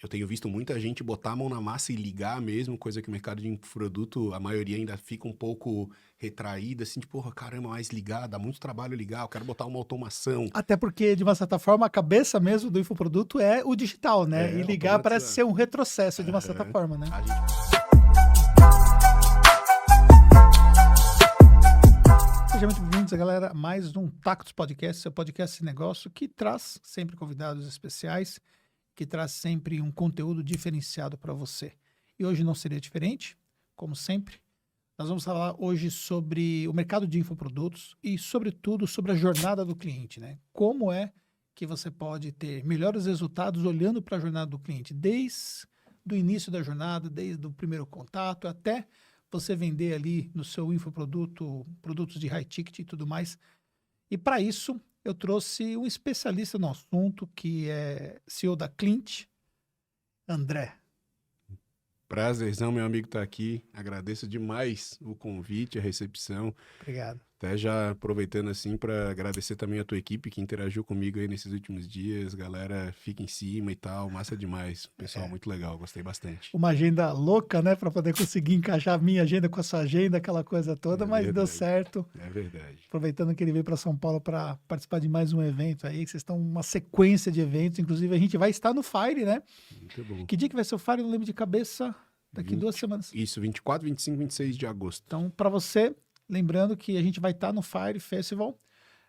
Eu tenho visto muita gente botar a mão na massa e ligar mesmo, coisa que o mercado de infoproduto, a maioria ainda fica um pouco retraída, assim, tipo, porra, caramba, mas ligar, dá muito trabalho ligar, eu quero botar uma automação. Até porque, de uma certa forma, a cabeça mesmo do infoproduto é o digital, né? E ligar parece Automatizar. ser um retrocesso, de uma certa Aham. forma, né? A gente Sejam muito bem-vindos, galera, a mais um Tactus Podcast, seu podcast de negócio que traz sempre convidados especiais, que traz sempre um conteúdo diferenciado para você. E hoje não seria diferente, como sempre. Nós vamos falar hoje sobre o mercado de infoprodutos e, sobretudo, sobre a jornada do cliente, né? Como é que você pode ter melhores resultados olhando para a jornada do cliente, desde o início da jornada, desde o primeiro contato, até você vender ali no seu infoproduto, produtos de high ticket e tudo mais. E para isso, eu trouxe um especialista no assunto, que é CEO da Clint, André. Prazerzão, meu amigo, tá aqui. Agradeço demais o convite, a recepção. Obrigado. Até já aproveitando assim para agradecer também a tua equipe que interagiu comigo aí nesses últimos dias. Galera, fica em cima e tal, massa demais. Pessoal, muito legal, gostei bastante. Uma agenda louca, né, para poder conseguir encaixar a minha agenda com a sua agenda, aquela coisa toda, É mas deu verdade, certo. é verdade. Aproveitando que ele veio para São Paulo para participar de mais um evento aí, que vocês estão uma sequência de eventos, inclusive a gente vai estar no Fire, né? Muito bom. Que dia que vai ser o Fire? Eu não lembro de cabeça. Daqui 2 20 semanas. Isso, 24, 25, 26 de agosto. Então, para você, lembrando que a gente vai estar no Fire Festival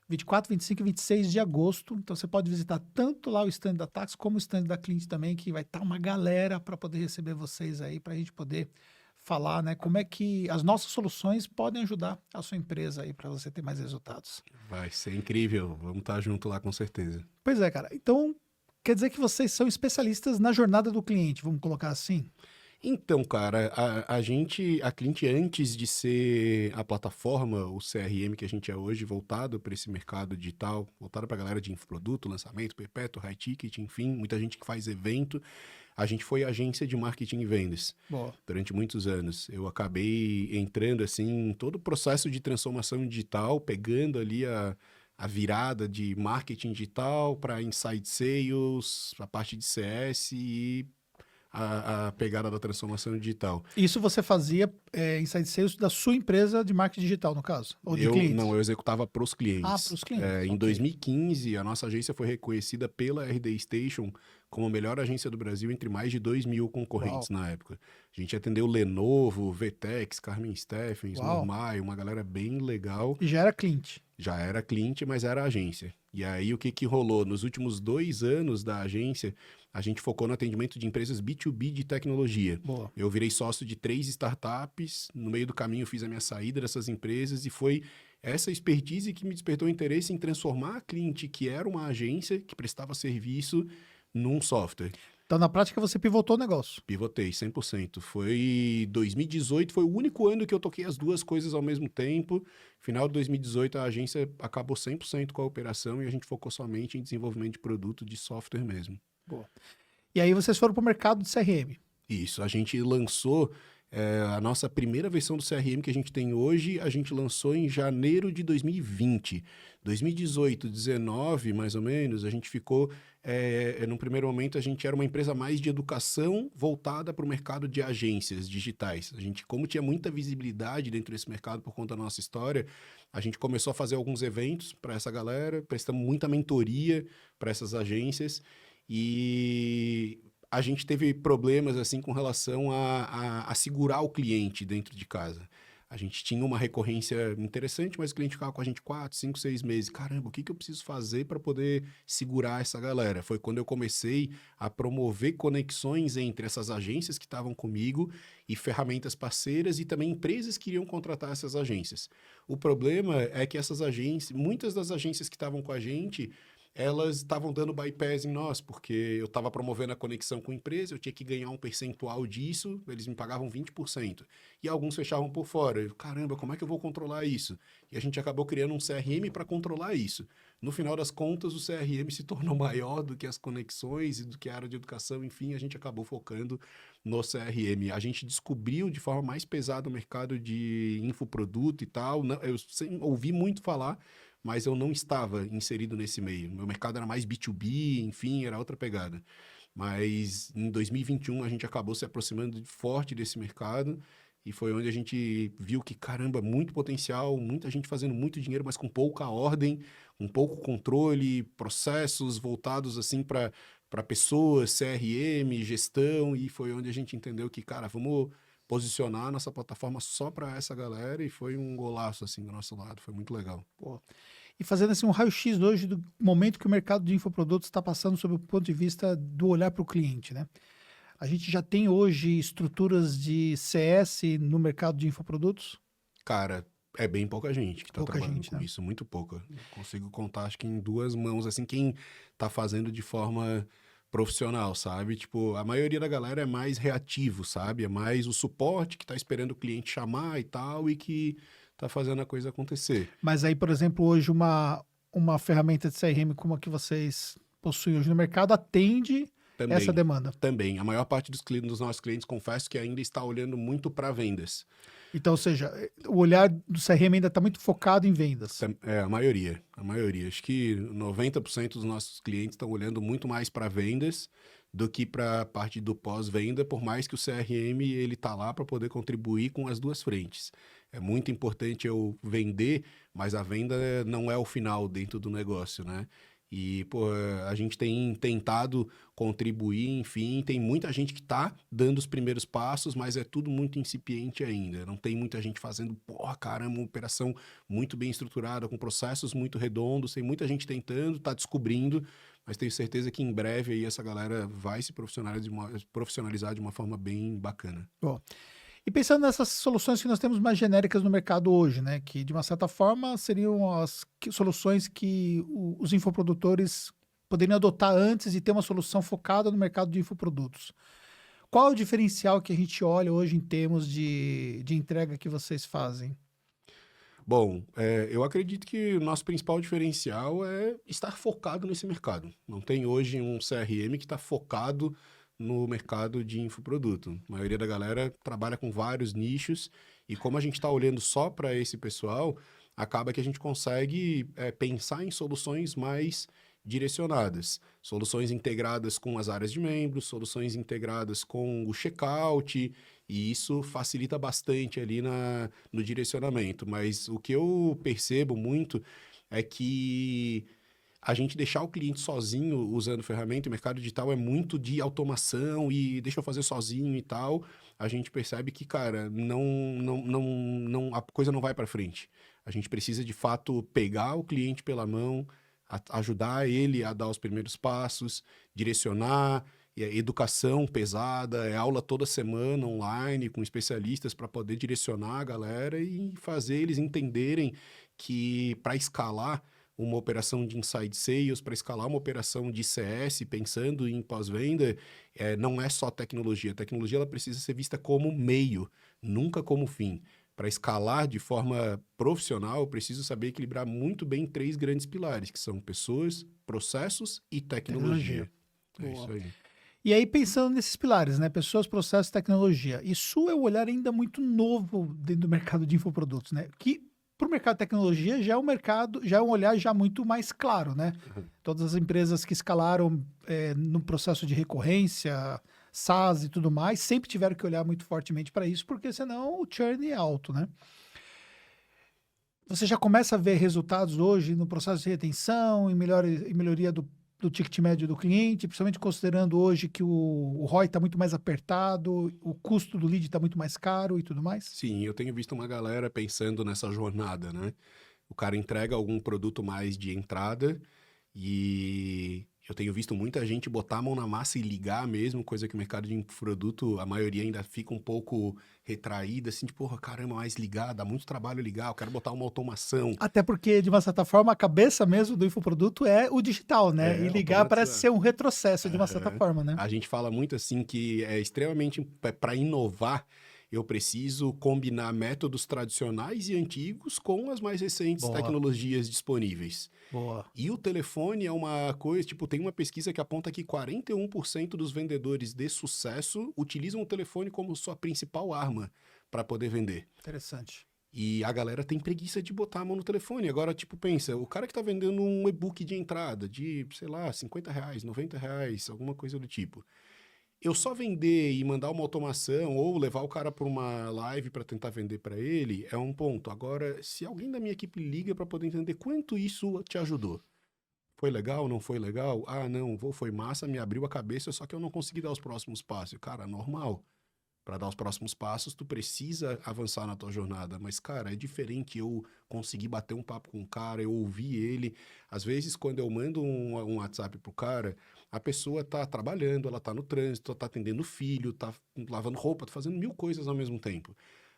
24, 25 e 26 de agosto. Então, você pode visitar tanto lá o stand da Tax como o stand da Clint também, que vai estar uma galera para poder receber vocês aí, para a gente poder falar, né, como é que as nossas soluções podem ajudar a sua empresa aí para você ter mais resultados. Vai ser incrível. Vamos estar junto lá com certeza. Pois é, cara. Então, quer dizer que vocês são especialistas na jornada do cliente, vamos colocar assim? Então, cara, a Clint, antes de ser a plataforma, o CRM que a gente é hoje, voltado para esse mercado digital, voltado para a galera de infoproduto, lançamento, perpétuo, high ticket, enfim, muita gente que faz evento, a gente foi agência de marketing e vendas Boa. durante muitos anos. Eu acabei entrando, assim, em todo o processo de transformação digital, pegando ali a virada de marketing digital para inside sales, a parte de CS e a pegada da transformação digital. Isso você fazia inside sales da sua empresa de marketing digital, no caso? Ou de clientes? Eu executava para os Ah, clientes. para os clientes. Em Ok. 2015, a nossa agência foi reconhecida pela RD Station como a melhor agência do Brasil entre mais de 2.000 concorrentes Uau. na época. A gente atendeu Lenovo, Vtex, Carmen Steffens, Uau. Normai, uma galera bem legal. E já era cliente. Já era cliente, mas era agência. E aí, o que que rolou? Nos últimos 2 anos da agência, a gente focou no atendimento de empresas B2B de tecnologia. Boa. Eu virei sócio de 3 startups, no meio do caminho fiz a minha saída dessas empresas e foi essa expertise que me despertou o interesse em transformar a Clint, que era uma agência que prestava serviço, num software. Então, na prática, você pivotou o negócio. Pivotei 100%. Foi 2018, foi o único ano que eu toquei as duas coisas ao mesmo tempo. Final de 2018, a agência acabou 100% com a operação e a gente focou somente em desenvolvimento de produto de software mesmo. Boa. E aí vocês foram para o mercado de CRM. Isso, a gente lançou a nossa primeira versão do CRM que a gente tem hoje, a gente lançou em janeiro de 2020. 2018, 19, mais ou menos, a gente ficou, num primeiro momento, a gente era uma empresa mais de educação voltada para o mercado de agências digitais. A gente, como tinha muita visibilidade dentro desse mercado por conta da nossa história, a gente começou a fazer alguns eventos para essa galera, prestamos muita mentoria para essas agências e a gente teve problemas assim com relação a segurar o cliente dentro de casa. A gente tinha uma recorrência interessante, mas o cliente ficava com a gente 4, 5, 6 meses. Caramba, o que eu preciso fazer para poder segurar essa galera? Foi quando eu comecei a promover conexões entre essas agências que estavam comigo e ferramentas parceiras e também empresas que iriam contratar essas agências. O problema é que essas agências, muitas das agências que estavam com a gente, elas estavam dando bypass em nós, porque eu estava promovendo a conexão com a empresa, eu tinha que ganhar um percentual disso, eles me pagavam 20%. E alguns fechavam por fora. Eu, caramba, como é que eu vou controlar isso? E a gente acabou criando um CRM para controlar isso. No final das contas, o CRM se tornou maior do que as conexões e do que a área de educação, enfim, a gente acabou focando no CRM. A gente descobriu de forma mais pesada o mercado de infoproduto e tal. Eu ouvi muito falar, mas eu não estava inserido nesse meio. Meu mercado era mais B2B, enfim, era outra pegada. Mas em 2021 a gente acabou se aproximando forte desse mercado e foi onde a gente viu que, caramba, muito potencial, muita gente fazendo muito dinheiro, mas com pouca ordem, com pouco controle, processos voltados assim para pessoas, CRM, gestão, e foi onde a gente entendeu que, cara, vamos posicionar nossa plataforma só para essa galera e foi um golaço assim do nosso lado, foi muito legal. Pô. E fazendo assim um raio-x hoje do momento que o mercado de infoprodutos está passando sob o ponto de vista do olhar para o cliente, né? A gente já tem hoje estruturas de CS no mercado de infoprodutos? Cara, é bem pouca gente que está Pouca trabalhando gente, com né? isso, muito pouca. Eu consigo contar, acho que em duas mãos, assim, quem está fazendo de forma profissional, sabe? Tipo, a maioria da galera é mais reativo, sabe? É mais o suporte que está esperando o cliente chamar e tal, e que está fazendo a coisa acontecer. Mas aí, por exemplo, hoje uma ferramenta de CRM como a que vocês possuem hoje no mercado atende essa Também, demanda. também. A maior parte dos nossos clientes, confesso que ainda está olhando muito para vendas. Então, ou seja, o olhar do CRM ainda está muito focado em vendas. É, a maioria, a maioria. Acho que 90% dos nossos clientes estão olhando muito mais para vendas do que para a parte do pós-venda, por mais que o CRM ele tá lá para poder contribuir com as duas frentes. É muito importante eu vender, mas a venda não é o final dentro do negócio, né? E, pô, a gente tem tentado contribuir, enfim, tem muita gente que tá dando os primeiros passos, mas é tudo muito incipiente ainda. Não tem muita gente fazendo, porra, caramba, uma operação muito bem estruturada, com processos muito redondos, tem muita gente tentando, tá descobrindo, mas tenho certeza que em breve aí essa galera vai se profissionalizar de uma forma bem bacana. Bom, e pensando nessas soluções que nós temos mais genéricas no mercado hoje, né, que de uma certa forma seriam as soluções que os infoprodutores poderiam adotar antes e ter uma solução focada no mercado de infoprodutos. Qual é o diferencial que a gente olha hoje em termos de entrega que vocês fazem? Bom, eu acredito que o nosso principal diferencial é estar focado nesse mercado. Não tem hoje um CRM que está focado no mercado de infoproduto. A maioria da galera trabalha com vários nichos e como a gente está olhando só para esse pessoal, acaba que a gente consegue pensar em soluções mais direcionadas. Soluções integradas com as áreas de membros, soluções integradas com o checkout, e isso facilita bastante ali no direcionamento. Mas o que eu percebo muito é que a gente deixar o cliente sozinho usando ferramenta, o mercado digital é muito de automação e deixa eu fazer sozinho e tal. A gente percebe que, cara, a coisa não vai para frente. A gente precisa, de fato, pegar o cliente pela mão, ajudar ele a dar os primeiros passos, direcionar, é educação pesada, é aula toda semana online com especialistas para poder direcionar a galera e fazer eles entenderem que para escalar uma operação de inside sales, para escalar uma operação de CS, pensando em pós-venda, não é só tecnologia. A tecnologia ela precisa ser vista como meio, nunca como fim. Para escalar de forma profissional, eu preciso saber equilibrar muito bem três grandes pilares, que são pessoas, processos e tecnologia. É isso aí. E aí, pensando nesses pilares, né? Pessoas, processos e tecnologia. Isso é um olhar ainda muito novo dentro do mercado de infoprodutos, né? Que para o mercado de tecnologia já é um mercado, já é um olhar já muito mais claro, né? Todas as empresas que escalaram no processo de recorrência, SaaS e tudo mais, sempre tiveram que olhar muito fortemente para isso, porque senão o churn é alto, né? Você já começa a ver resultados hoje no processo de retenção, em melhoria do ticket médio do cliente, principalmente considerando hoje que o ROI está muito mais apertado, o custo do lead está muito mais caro e tudo mais? Sim, eu tenho visto uma galera pensando nessa jornada, né? O cara entrega algum produto mais de entrada e eu tenho visto muita gente botar a mão na massa e ligar mesmo, coisa que o mercado de produto, a maioria ainda fica um pouco retraída, assim, tipo, porra, caramba, mais ligar, dá muito trabalho ligar, eu quero botar uma automação. Até porque, de uma certa forma, a cabeça mesmo do infoproduto é o digital, né? E ligar parece ser um retrocesso, de uma certa forma, né? A gente fala muito assim que é extremamente para inovar. Eu preciso combinar métodos tradicionais e antigos com as mais recentes tecnologias disponíveis. Boa. E o telefone é uma coisa, tipo, tem uma pesquisa que aponta que 41% dos vendedores de sucesso utilizam o telefone como sua principal arma para poder vender. Interessante. E a galera tem preguiça de botar a mão no telefone. Agora, tipo, pensa, o cara que tá vendendo um e-book de entrada de, sei lá, R$ 50, R$ 90, alguma coisa do tipo. Eu só vender e mandar uma automação ou levar o cara para uma live para tentar vender para ele é um ponto. Agora, se alguém da minha equipe liga para poder entender quanto isso te ajudou. Foi legal, não foi legal? Ah, não, foi massa, me abriu a cabeça, só que eu não consegui dar os próximos passos. Cara, normal. Para dar os próximos passos, tu precisa avançar na tua jornada. Mas, cara, é diferente eu conseguir bater um papo com o cara, eu ouvir ele. Às vezes, quando eu mando um WhatsApp pro cara, a pessoa tá trabalhando, ela tá no trânsito, tá atendendo o filho, tá lavando roupa, tá fazendo mil coisas ao mesmo tempo.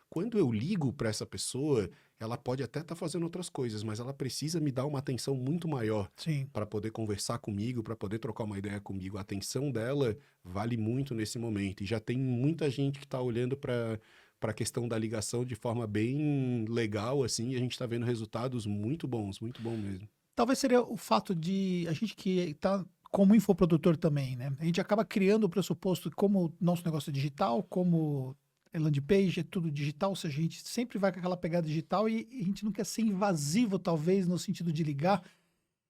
Quando eu ligo para essa pessoa, ela pode até estar fazendo outras coisas, mas ela precisa me dar uma atenção muito maior Sim. para poder conversar comigo, para poder trocar uma ideia comigo. A atenção dela vale muito nesse momento. E já tem muita gente que está olhando para a questão da ligação de forma bem legal, assim, e a gente está vendo resultados muito bons, muito bom mesmo. Talvez seria o fato de a gente que está como infoprodutor também, né? A gente acaba criando o pressuposto que como o nosso negócio é digital, como landing page é tudo digital, ou seja, a gente sempre vai com aquela pegada digital e a gente não quer ser invasivo, talvez, no sentido de ligar.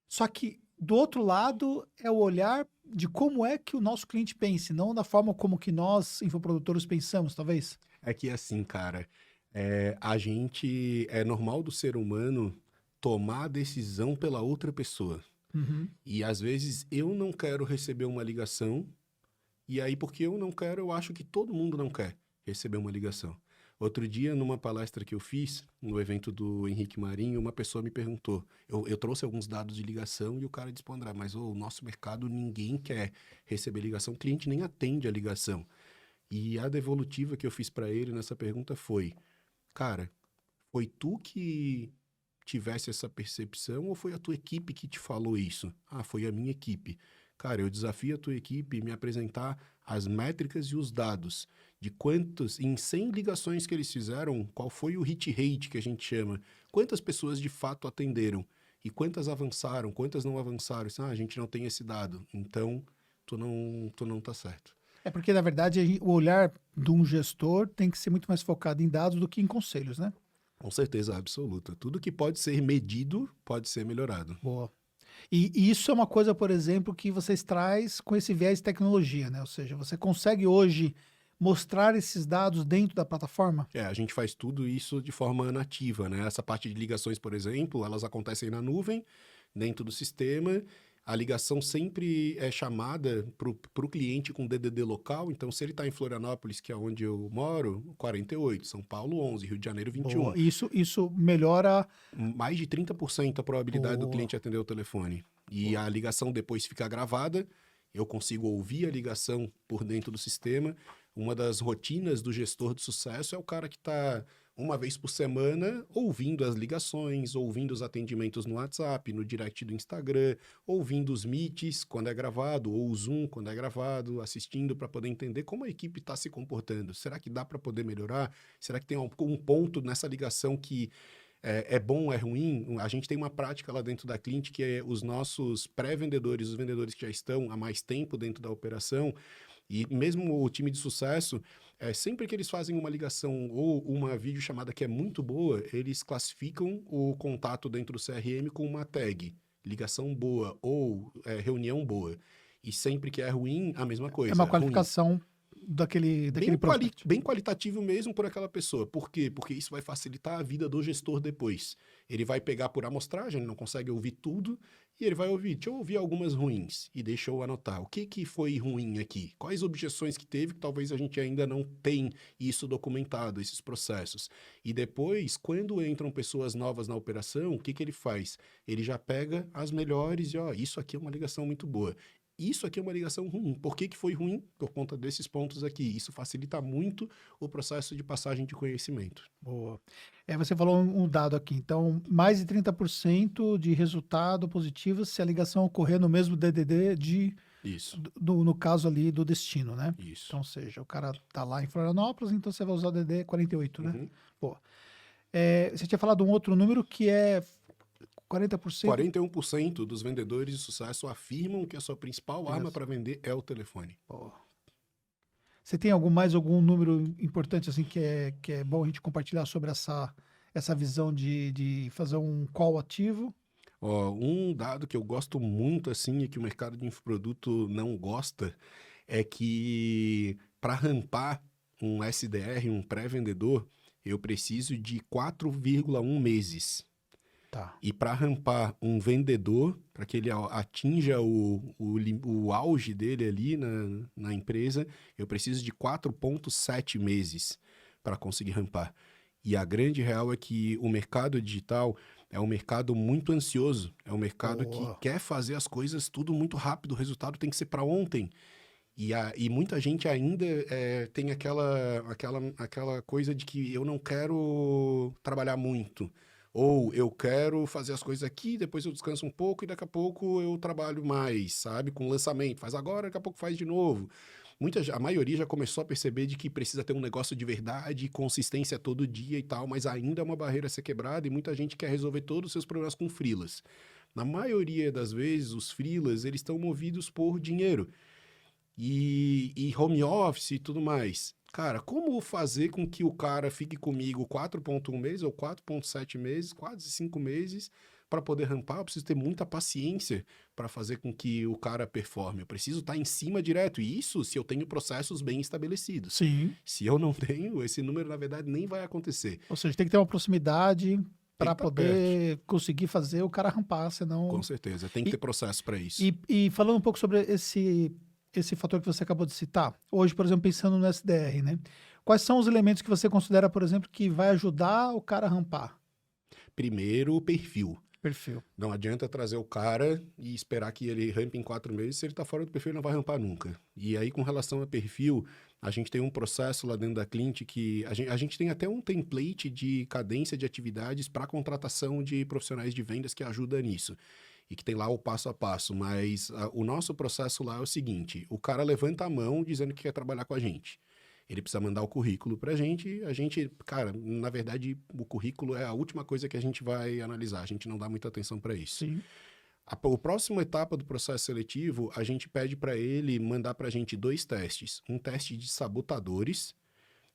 Só que, do outro lado, é o olhar de como é que o nosso cliente pensa, não da forma como que nós, infoprodutores, pensamos, talvez. É que assim, cara, a gente é normal do ser humano tomar a decisão pela outra pessoa. Uhum. E às vezes eu não quero receber uma ligação, e aí porque eu não quero, eu acho que todo mundo não quer receber uma ligação. Outro dia, numa palestra que eu fiz, no evento do Henrique Marinho, uma pessoa me perguntou, eu trouxe alguns dados de ligação e o cara disse, André, mas o nosso mercado ninguém quer receber ligação, o cliente nem atende a ligação. E a devolutiva que eu fiz para ele nessa pergunta foi, cara, foi tu que tivesse essa percepção ou foi a tua equipe que te falou isso? Ah, foi a minha equipe. Cara, eu desafio a tua equipe a me apresentar as métricas e os dados de quantos, em 100 ligações que eles fizeram, qual foi o hit rate que a gente chama, quantas pessoas de fato atenderam e quantas avançaram, quantas não avançaram. Ah, a gente não tem esse dado, então tu não tá certo. É porque, na verdade, o olhar de um gestor tem que ser muito mais focado em dados do que em conselhos, né? Com certeza absoluta. Tudo que pode ser medido pode ser melhorado. Boa. E isso é uma coisa, por exemplo, que vocês traz com esse viés de tecnologia, né? Ou seja, você consegue hoje mostrar esses dados dentro da plataforma? A gente faz tudo isso de forma nativa, né? Essa parte de ligações, por exemplo, elas acontecem na nuvem, dentro do sistema. A ligação sempre é chamada para o cliente com DDD local. Então, se ele está em Florianópolis, que é onde eu moro, 48, São Paulo 11, Rio de Janeiro 21. Boa. Isso melhora... Mais de 30% a probabilidade do Boa. cliente atender o telefone. E a ligação depois fica gravada. Eu consigo ouvir a ligação por dentro do sistema. Uma das rotinas do gestor de sucesso é o cara que está uma vez por semana ouvindo as ligações, ouvindo os atendimentos no WhatsApp, no direct do Instagram, ouvindo os meets quando é gravado, ou o Zoom quando é gravado, assistindo para poder entender como a equipe está se comportando. Será que dá para poder melhorar? Será que tem um ponto nessa ligação que é bom, é ruim? A gente tem uma prática lá dentro da Clint que é os nossos pré-vendedores, os vendedores que já estão há mais tempo dentro da operação, e mesmo o time de sucesso, sempre que eles fazem uma ligação ou uma videochamada que é muito boa, eles classificam o contato dentro do CRM com uma tag, ligação boa ou reunião boa. E sempre que é ruim, a mesma coisa. É uma ruim. qualificação daquele prospect. Bem qualitativo mesmo por aquela pessoa. Por quê? Porque isso vai facilitar a vida do gestor depois. Ele vai pegar por amostragem, ele não consegue ouvir tudo, e ele vai ouvir, deixa eu ouvir algumas ruins, e deixa eu anotar. O que foi ruim aqui? Quais objeções que teve, que talvez a gente ainda não tem isso documentado, esses processos. E depois, quando entram pessoas novas na operação, o que ele faz? Ele já pega as melhores e, isso aqui é uma ligação muito boa. Isso aqui é uma ligação ruim. Por que foi ruim? Por conta desses pontos aqui. Isso facilita muito o processo de passagem de conhecimento. Boa. Você falou um dado aqui. Então, mais de 30% de resultado positivo se a ligação ocorrer no mesmo DDD Isso. no caso ali do destino, né? Isso. Então, ou seja, o cara tá lá em Florianópolis, então você vai usar o DDD 48, né? Uhum. Boa. Você tinha falado um outro número que é 40%? 41% dos vendedores de sucesso afirmam que a sua principal arma para vender é o telefone. Boa. Você tem mais algum número importante assim que é bom a gente compartilhar sobre essa visão de fazer um call ativo? Ó, um dado que eu gosto muito, assim, e que o mercado de infoproduto não gosta, é que para rampar um SDR, um pré-vendedor, eu preciso de 4,1 meses. Tá. E para rampar um vendedor, para que ele atinja o auge dele ali na empresa, eu preciso de 4,7 meses para conseguir rampar. E a grande real é que o mercado digital é um mercado muito ansioso, é um mercado que Boa. quer fazer as coisas tudo muito rápido, o resultado tem que ser para ontem. E muita gente ainda tem aquela coisa de que eu não quero trabalhar muito. Ou eu quero fazer as coisas aqui, depois eu descanso um pouco e daqui a pouco eu trabalho mais, sabe? Com lançamento. Faz agora, daqui a pouco faz de novo. A maioria já começou a perceber de que precisa ter um negócio de verdade, consistência todo dia e tal, mas ainda é uma barreira a ser quebrada e muita gente quer resolver todos os seus problemas com freelas. Na maioria das vezes, os freelas, eles estão movidos por dinheiro e home office e tudo mais. Cara, como fazer com que o cara fique comigo 4,1 meses ou 4,7 meses, quase 5 meses, para poder rampar? Eu preciso ter muita paciência para fazer com que o cara performe. Eu preciso estar em cima direto. E isso se eu tenho processos bem estabelecidos. Sim. Se eu não tenho, esse número, na verdade, nem vai acontecer. Ou seja, tem que ter uma proximidade Tem para que estar perto. poder conseguir fazer o cara rampar, senão... Com certeza. Tem que E- ter processo para isso. E falando um pouco sobre esse fator que você acabou de citar, hoje, por exemplo, pensando no SDR, né? Quais são os elementos que você considera, por exemplo, que vai ajudar o cara a rampar? Primeiro, o perfil. Perfil. Não adianta trazer o cara e esperar que ele rampe em 4 meses. Se ele está fora do perfil, ele não vai rampar nunca. E aí, com relação a perfil, a gente tem um processo lá dentro da Clint que a gente tem até um template de cadência de atividades para contratação de profissionais de vendas que ajuda nisso. E que tem lá o passo a passo. Mas o nosso processo lá é o seguinte: o cara levanta a mão dizendo que quer trabalhar com a gente. Ele precisa mandar o currículo para a gente, cara, na verdade, o currículo é a última coisa que a gente vai analisar, a gente não dá muita atenção para isso. Sim. A próxima etapa do processo seletivo, a gente pede para ele mandar para a gente 2 testes, um teste de sabotadores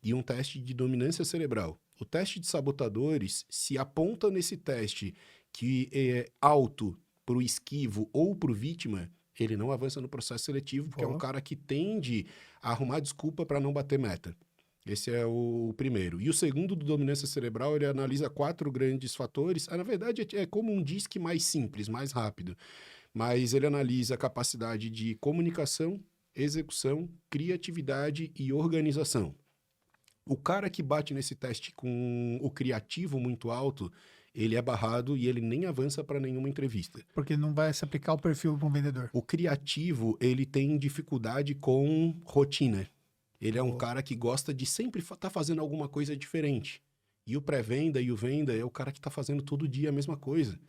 e um teste de dominância cerebral. O teste de sabotadores, se aponta nesse teste que é alto para o esquivo ou para o vítima, ele não avança no processo seletivo, porque é um Boa. cara que tende a arrumar desculpa para não bater meta. Esse é o primeiro. E o segundo, do dominância cerebral, ele analisa 4 grandes fatores. Na verdade, é como um DISC mais simples, mais rápido. Mas ele analisa a capacidade de comunicação, execução, criatividade e organização. O cara que bate nesse teste com o criativo muito alto, ele é barrado e ele nem avança para nenhuma entrevista. Porque não vai se aplicar o perfil para um vendedor. O criativo, ele tem dificuldade com rotina. Ele é um Boa. cara que gosta de sempre estar fazendo alguma coisa diferente. E o pré-venda e o venda é o cara que está fazendo todo dia a mesma coisa.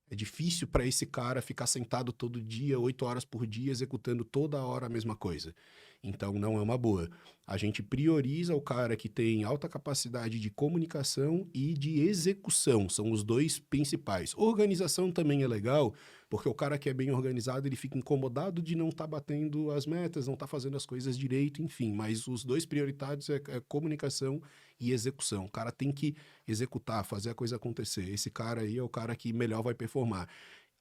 É difícil para esse cara ficar sentado todo dia, 8 horas por dia, executando toda hora a mesma coisa. Então, não é uma boa. A gente prioriza o cara que tem alta capacidade de comunicação e de execução. São os 2 principais. Organização também é legal, porque o cara que é bem organizado, ele fica incomodado de não estar batendo as metas, não estar fazendo as coisas direito, enfim. Mas os 2 prioritários é comunicação e execução. O cara tem que executar, fazer a coisa acontecer. Esse cara aí é o cara que melhor vai performar.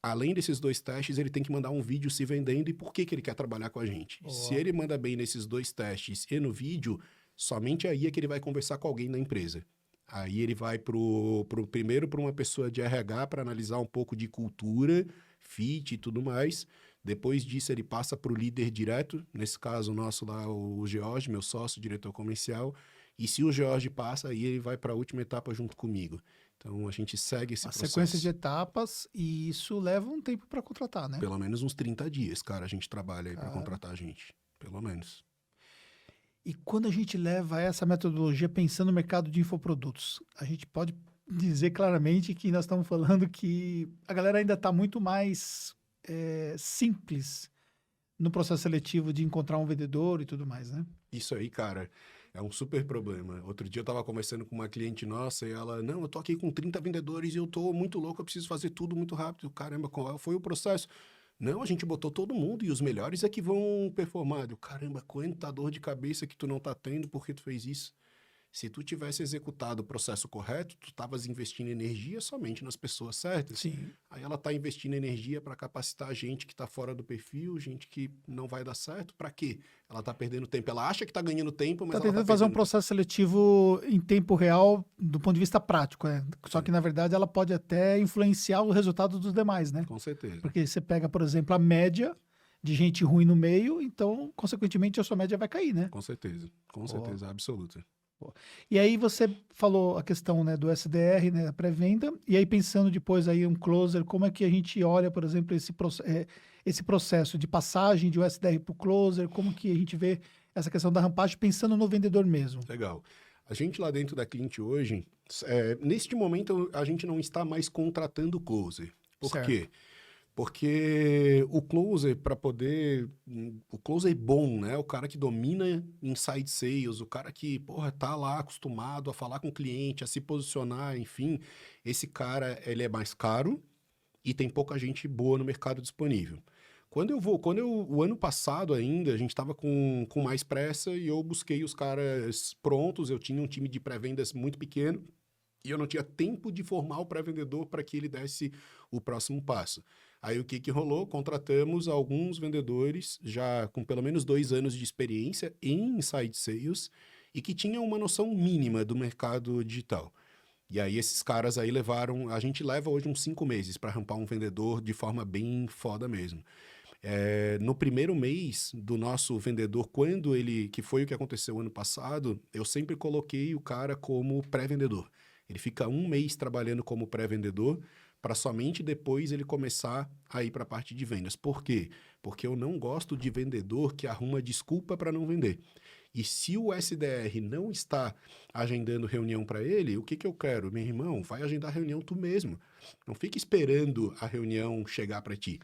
Além desses 2 testes, ele tem que mandar um vídeo se vendendo e por que ele quer trabalhar com a gente. Boa. Se ele manda bem nesses 2 testes e no vídeo, somente aí é que ele vai conversar com alguém na empresa. Aí ele vai primeiro para uma pessoa de RH para analisar um pouco de cultura, fit e tudo mais. Depois disso, ele passa para o líder direto, nesse caso nosso lá, o George, meu sócio, diretor comercial. E se o George passa, aí ele vai para a última etapa junto comigo. Então, a gente segue esse A processo. sequência de etapas e isso leva um tempo para contratar, né? Pelo menos uns 30 dias, cara, a gente trabalha aí para Cara. contratar a gente. Pelo menos. E quando a gente leva essa metodologia pensando no mercado de infoprodutos, a gente pode dizer claramente que nós estamos falando que a galera ainda está muito mais simples no processo seletivo de encontrar um vendedor e tudo mais, né? Isso aí, cara, é um super problema. Outro dia eu tava conversando com uma cliente nossa e ela, não, eu tô aqui com 30 vendedores e eu tô muito louco, eu preciso fazer tudo muito rápido. Caramba, qual foi o processo? Não, a gente botou todo mundo e os melhores é que vão performar. Eu, caramba, quanta dor de cabeça que tu não tá tendo porque tu fez isso. Se tu tivesse executado o processo correto, tu estavas investindo energia somente nas pessoas certas. Sim. Aí ela está investindo energia para capacitar gente que está fora do perfil, gente que não vai dar certo. Para quê? Ela está perdendo tempo. Ela acha que está ganhando tempo, mas Tá ela tentando está fazer um perdendo processo seletivo em tempo real do ponto de vista prático, né? Só que, na verdade, ela pode até influenciar o resultado dos demais, né? Com certeza. Porque você pega, por exemplo, a média de gente ruim no meio, então, consequentemente, a sua média vai cair, né? Com certeza. Com certeza absoluta. E aí você falou a questão, né, do SDR, né, da pré-venda, e aí pensando depois aí um closer, como é que a gente olha, por exemplo, esse processo de passagem de um SDR para o closer, como que a gente vê essa questão da rampagem pensando no vendedor mesmo? Legal. A gente lá dentro da Clint hoje, neste momento a gente não está mais contratando closer. Por Certo. quê? Porque o closer, para poder. O closer bom, né? O cara que domina inside sales, o cara que, porra, tá lá acostumado a falar com o cliente, a se posicionar, enfim. Esse cara, ele é mais caro e tem pouca gente boa no mercado disponível. O ano passado ainda, a gente estava com mais pressa e eu busquei os caras prontos. Eu tinha um time de pré-vendas muito pequeno e eu não tinha tempo de formar o pré-vendedor para que ele desse o próximo passo. Aí o que rolou? Contratamos alguns vendedores já com pelo menos 2 anos de experiência em inside sales e que tinham uma noção mínima do mercado digital. E aí esses caras aí a gente leva hoje uns 5 meses para rampar um vendedor de forma bem foda mesmo. No primeiro mês do nosso vendedor, que foi o que aconteceu ano passado, eu sempre coloquei o cara como pré-vendedor. Ele fica 1 mês trabalhando como pré-vendedor para somente depois ele começar a ir para a parte de vendas. Por quê? Porque eu não gosto de vendedor que arruma desculpa para não vender. E se o SDR não está agendando reunião para ele, o que eu quero? Meu irmão, vai agendar reunião tu mesmo. Não fique esperando a reunião chegar para ti.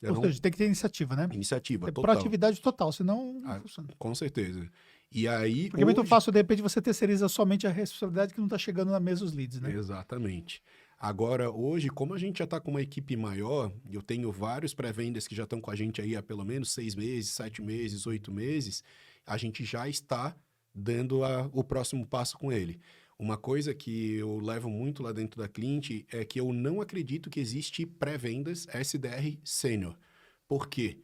Ou seja, tem que ter iniciativa, né? Iniciativa, Ter total. proatividade total, senão não funciona. Com certeza. E aí, Porque é muito fácil, de repente, você terceiriza somente a responsabilidade que não está chegando na mesa os leads, né? Exatamente. Agora, hoje, como a gente já está com uma equipe maior, eu tenho vários pré-vendas que já estão com a gente aí há pelo menos 6 meses, 7 meses, 8 meses, a gente já está dando o próximo passo com ele. Uma coisa que eu levo muito lá dentro da Clint é que eu não acredito que existe pré-vendas SDR sênior. Por quê?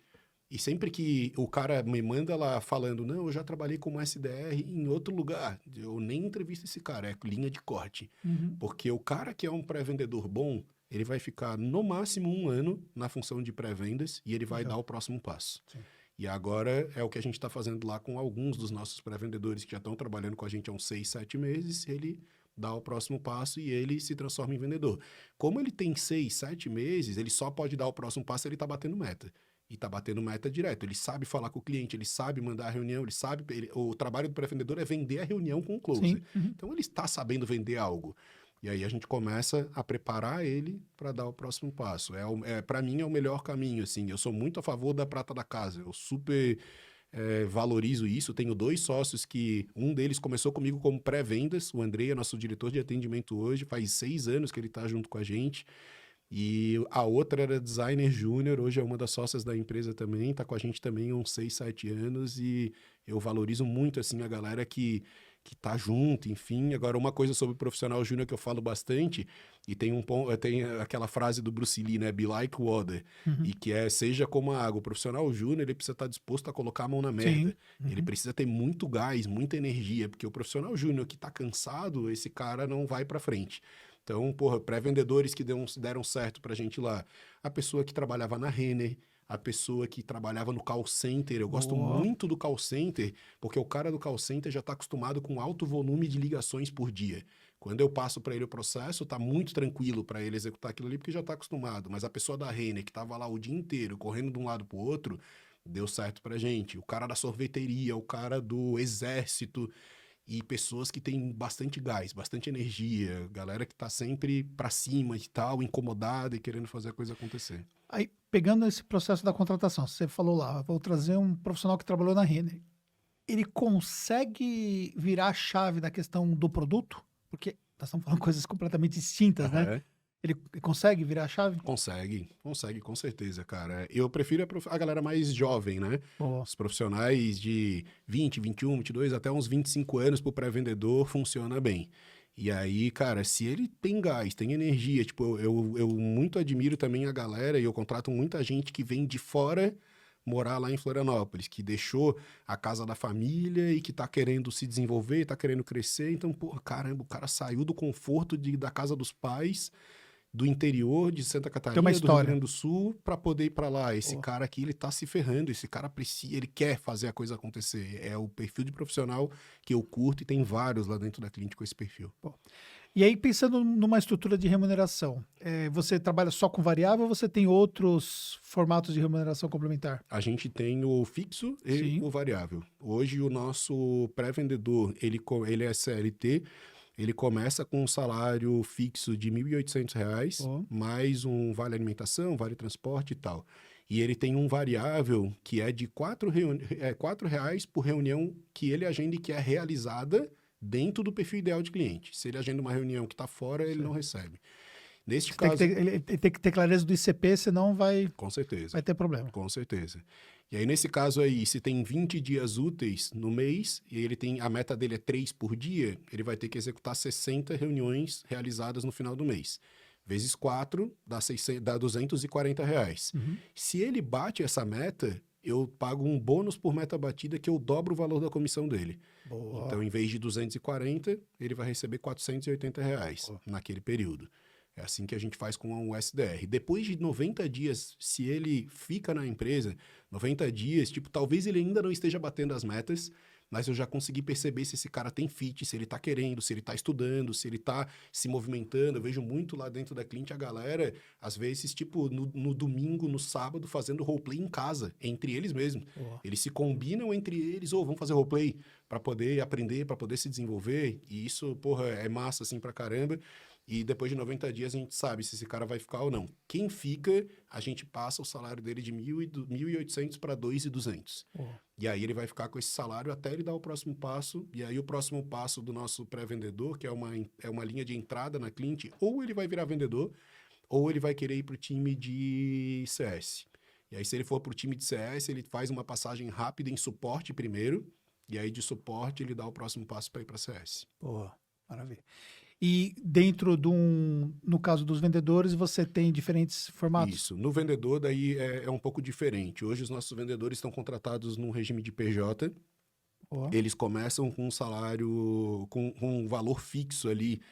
E sempre que o cara me manda lá falando, não, eu já trabalhei como SDR em outro lugar, eu nem entrevisto esse cara, é linha de corte. Uhum. Porque o cara que é um pré-vendedor bom, ele vai ficar no máximo 1 ano na função de pré-vendas e ele vai dar o próximo passo. Sim. E agora é o que a gente está fazendo lá com alguns dos nossos pré-vendedores que já estão trabalhando com a gente há uns 6, 7 meses, ele dá o próximo passo e ele se transforma em vendedor. Como ele tem 6, 7 meses, ele só pode dar o próximo passo se ele está batendo meta. E está batendo meta direto. Ele sabe falar com o cliente, ele sabe mandar a reunião, ele sabe... o trabalho do pré-vendedor é vender a reunião com o closer. Uhum. Então, ele está sabendo vender algo. E aí, a gente começa a preparar ele para dar o próximo passo. Para mim, é o melhor caminho, assim. Eu sou muito a favor da prata da casa. Eu super valorizo isso. Tenho 2 sócios que... Um deles começou comigo como pré-vendas. O Andrei é nosso diretor de atendimento hoje. Faz 6 anos que ele está junto com a gente. E a outra era designer júnior, hoje é uma das sócias da empresa também, está com a gente também há uns 6, 7 anos e eu valorizo muito, assim, a galera que tá junto, enfim. Agora, uma coisa sobre o profissional júnior que eu falo bastante, e tem aquela frase do Bruce Lee, né, be like water, e que seja como a água. O profissional júnior, ele precisa estar disposto a colocar a mão na merda. Ele precisa ter muito gás, muita energia, porque o profissional júnior que tá cansado, esse cara não vai para frente. Então, porra, pré-vendedores que deram certo pra gente lá. A pessoa que trabalhava na Renner, a pessoa que trabalhava no call center. Eu gosto muito do call center, porque o cara do call center já está acostumado com alto volume de ligações por dia. Quando eu passo para ele o processo, tá muito tranquilo para ele executar aquilo ali, porque já está acostumado. Mas a pessoa da Renner, que estava lá o dia inteiro, correndo de um lado para o outro, deu certo pra gente. O cara da sorveteria, o cara do exército... E pessoas que têm bastante gás, bastante energia, galera que tá sempre pra cima e tal, incomodada e querendo fazer a coisa acontecer. Aí, pegando esse processo da contratação, você falou lá, vou trazer um profissional que trabalhou na Renner. Ele consegue virar a chave da questão do produto? Porque nós estamos falando coisas completamente distintas, né? Ele consegue virar a chave? Consegue, com certeza, cara. Eu prefiro a galera mais jovem, né? Boa. Os profissionais de 20, 21, 22, até uns 25 anos pro pré-vendedor funciona bem. E aí, cara, se ele tem gás, tem energia, tipo, eu muito admiro também a galera e eu contrato muita gente que vem de fora morar lá em Florianópolis, que deixou a casa da família e que tá querendo se desenvolver, tá querendo crescer. Então, pô, caramba, o cara saiu do conforto da casa dos pais, do interior de Santa Tem uma Catarina, do Rio história. Grande do Sul, para poder ir para lá. Esse Pô. cara aqui, ele tá se ferrando, esse cara precisa, ele quer fazer a coisa acontecer. É o perfil de profissional que eu curto e tem vários lá dentro da Clint com esse perfil. E aí, pensando numa estrutura de remuneração, você trabalha só com variável ou você tem outros formatos de remuneração complementar? A gente tem o fixo e Sim. o variável. Hoje, o nosso pré-vendedor, ele é CLT, ele começa com um salário fixo de R$ 1.800, Pô. mais um vale alimentação, vale transporte e tal. E ele tem um variável que é de R$ reais por reunião que ele agenda e que é realizada dentro do perfil ideal de cliente. Se ele agenda uma reunião que está fora, ele não recebe. Neste Você tem caso... ele tem que ter clareza do ICP, senão vai Com certeza. ter problema. Com certeza. E aí, nesse caso aí, se tem 20 dias úteis no mês, e ele tem, a meta dele é 3 por dia, ele vai ter que executar 60 reuniões realizadas no final do mês. Vezes 4, dá R$ 240. Uhum. Se ele bate essa meta, eu pago um bônus por meta batida que eu dobro o valor da comissão dele. Boa. Então, em vez de 240, ele vai receber R$ 480 naquele período. É assim que a gente faz com o SDR. Depois de 90 dias, se ele fica na empresa, 90 dias, tipo, talvez ele ainda não esteja batendo as metas, mas eu já consegui perceber se esse cara tem fit, se ele tá querendo, se ele tá estudando, se ele tá se movimentando. Eu vejo muito lá dentro da Clint a galera, às vezes, tipo, no domingo, no sábado, fazendo roleplay em casa, entre eles mesmos. Boa. Eles se combinam entre eles, vamos fazer roleplay para poder aprender, para poder se desenvolver. E isso, porra, é massa, assim, pra caramba. E depois de 90 dias a gente sabe se esse cara vai ficar ou não. Quem fica, a gente passa o salário dele de 1.800 para 2.200. E aí ele vai ficar com esse salário até ele dar o próximo passo. E aí o próximo passo do nosso pré-vendedor, que é uma linha de entrada na Clint, ou ele vai virar vendedor, ou ele vai querer ir para o time de CS. E aí se ele for para o time de CS, ele faz uma passagem rápida em suporte primeiro, e aí de suporte ele dá o próximo passo para ir para CS. Boa, maravilha. E dentro no caso dos vendedores, você tem diferentes formatos? Isso. No vendedor, daí é um pouco diferente. Hoje, os nossos vendedores estão contratados num regime de PJ. Boa. Eles começam com um salário, com um valor fixo ali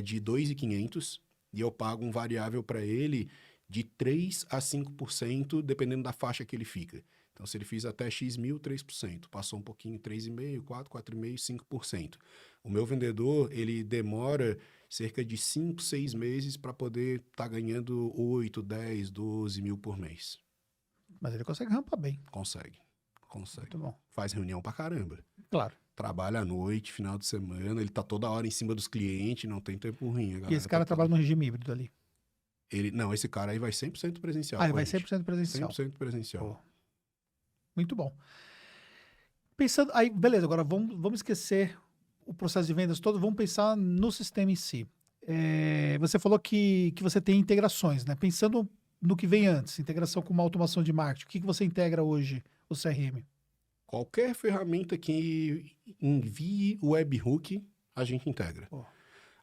de R$ 2.500 e eu pago um variável para ele de 3% a 5%, dependendo da faixa que ele fica. Então, se ele fiz até X mil, 3%. Passou um pouquinho, 3,5%, 4%, 4,5%, 5%. O meu vendedor, ele demora cerca de 5, 6 meses para poder estar ganhando 8, 10, 12 mil por mês. Mas ele consegue rampar bem. Consegue. Muito bom. Faz reunião pra caramba. Claro. Trabalha à noite, final de semana, ele tá toda hora em cima dos clientes, não tem tempo ruim. E esse cara trabalha no regime híbrido ali? Não, esse cara aí vai 100% presencial. Ele vai 100% presencial. 100% presencial. Pô. Muito bom. Pensando, aí, beleza, agora vamos esquecer o processo de vendas todo, vamos pensar no sistema em si. Você falou que você tem integrações, né? Pensando no que vem antes, integração com uma automação de marketing, o que você integra hoje, o CRM? Qualquer ferramenta que envie o webhook, a gente integra. Pô.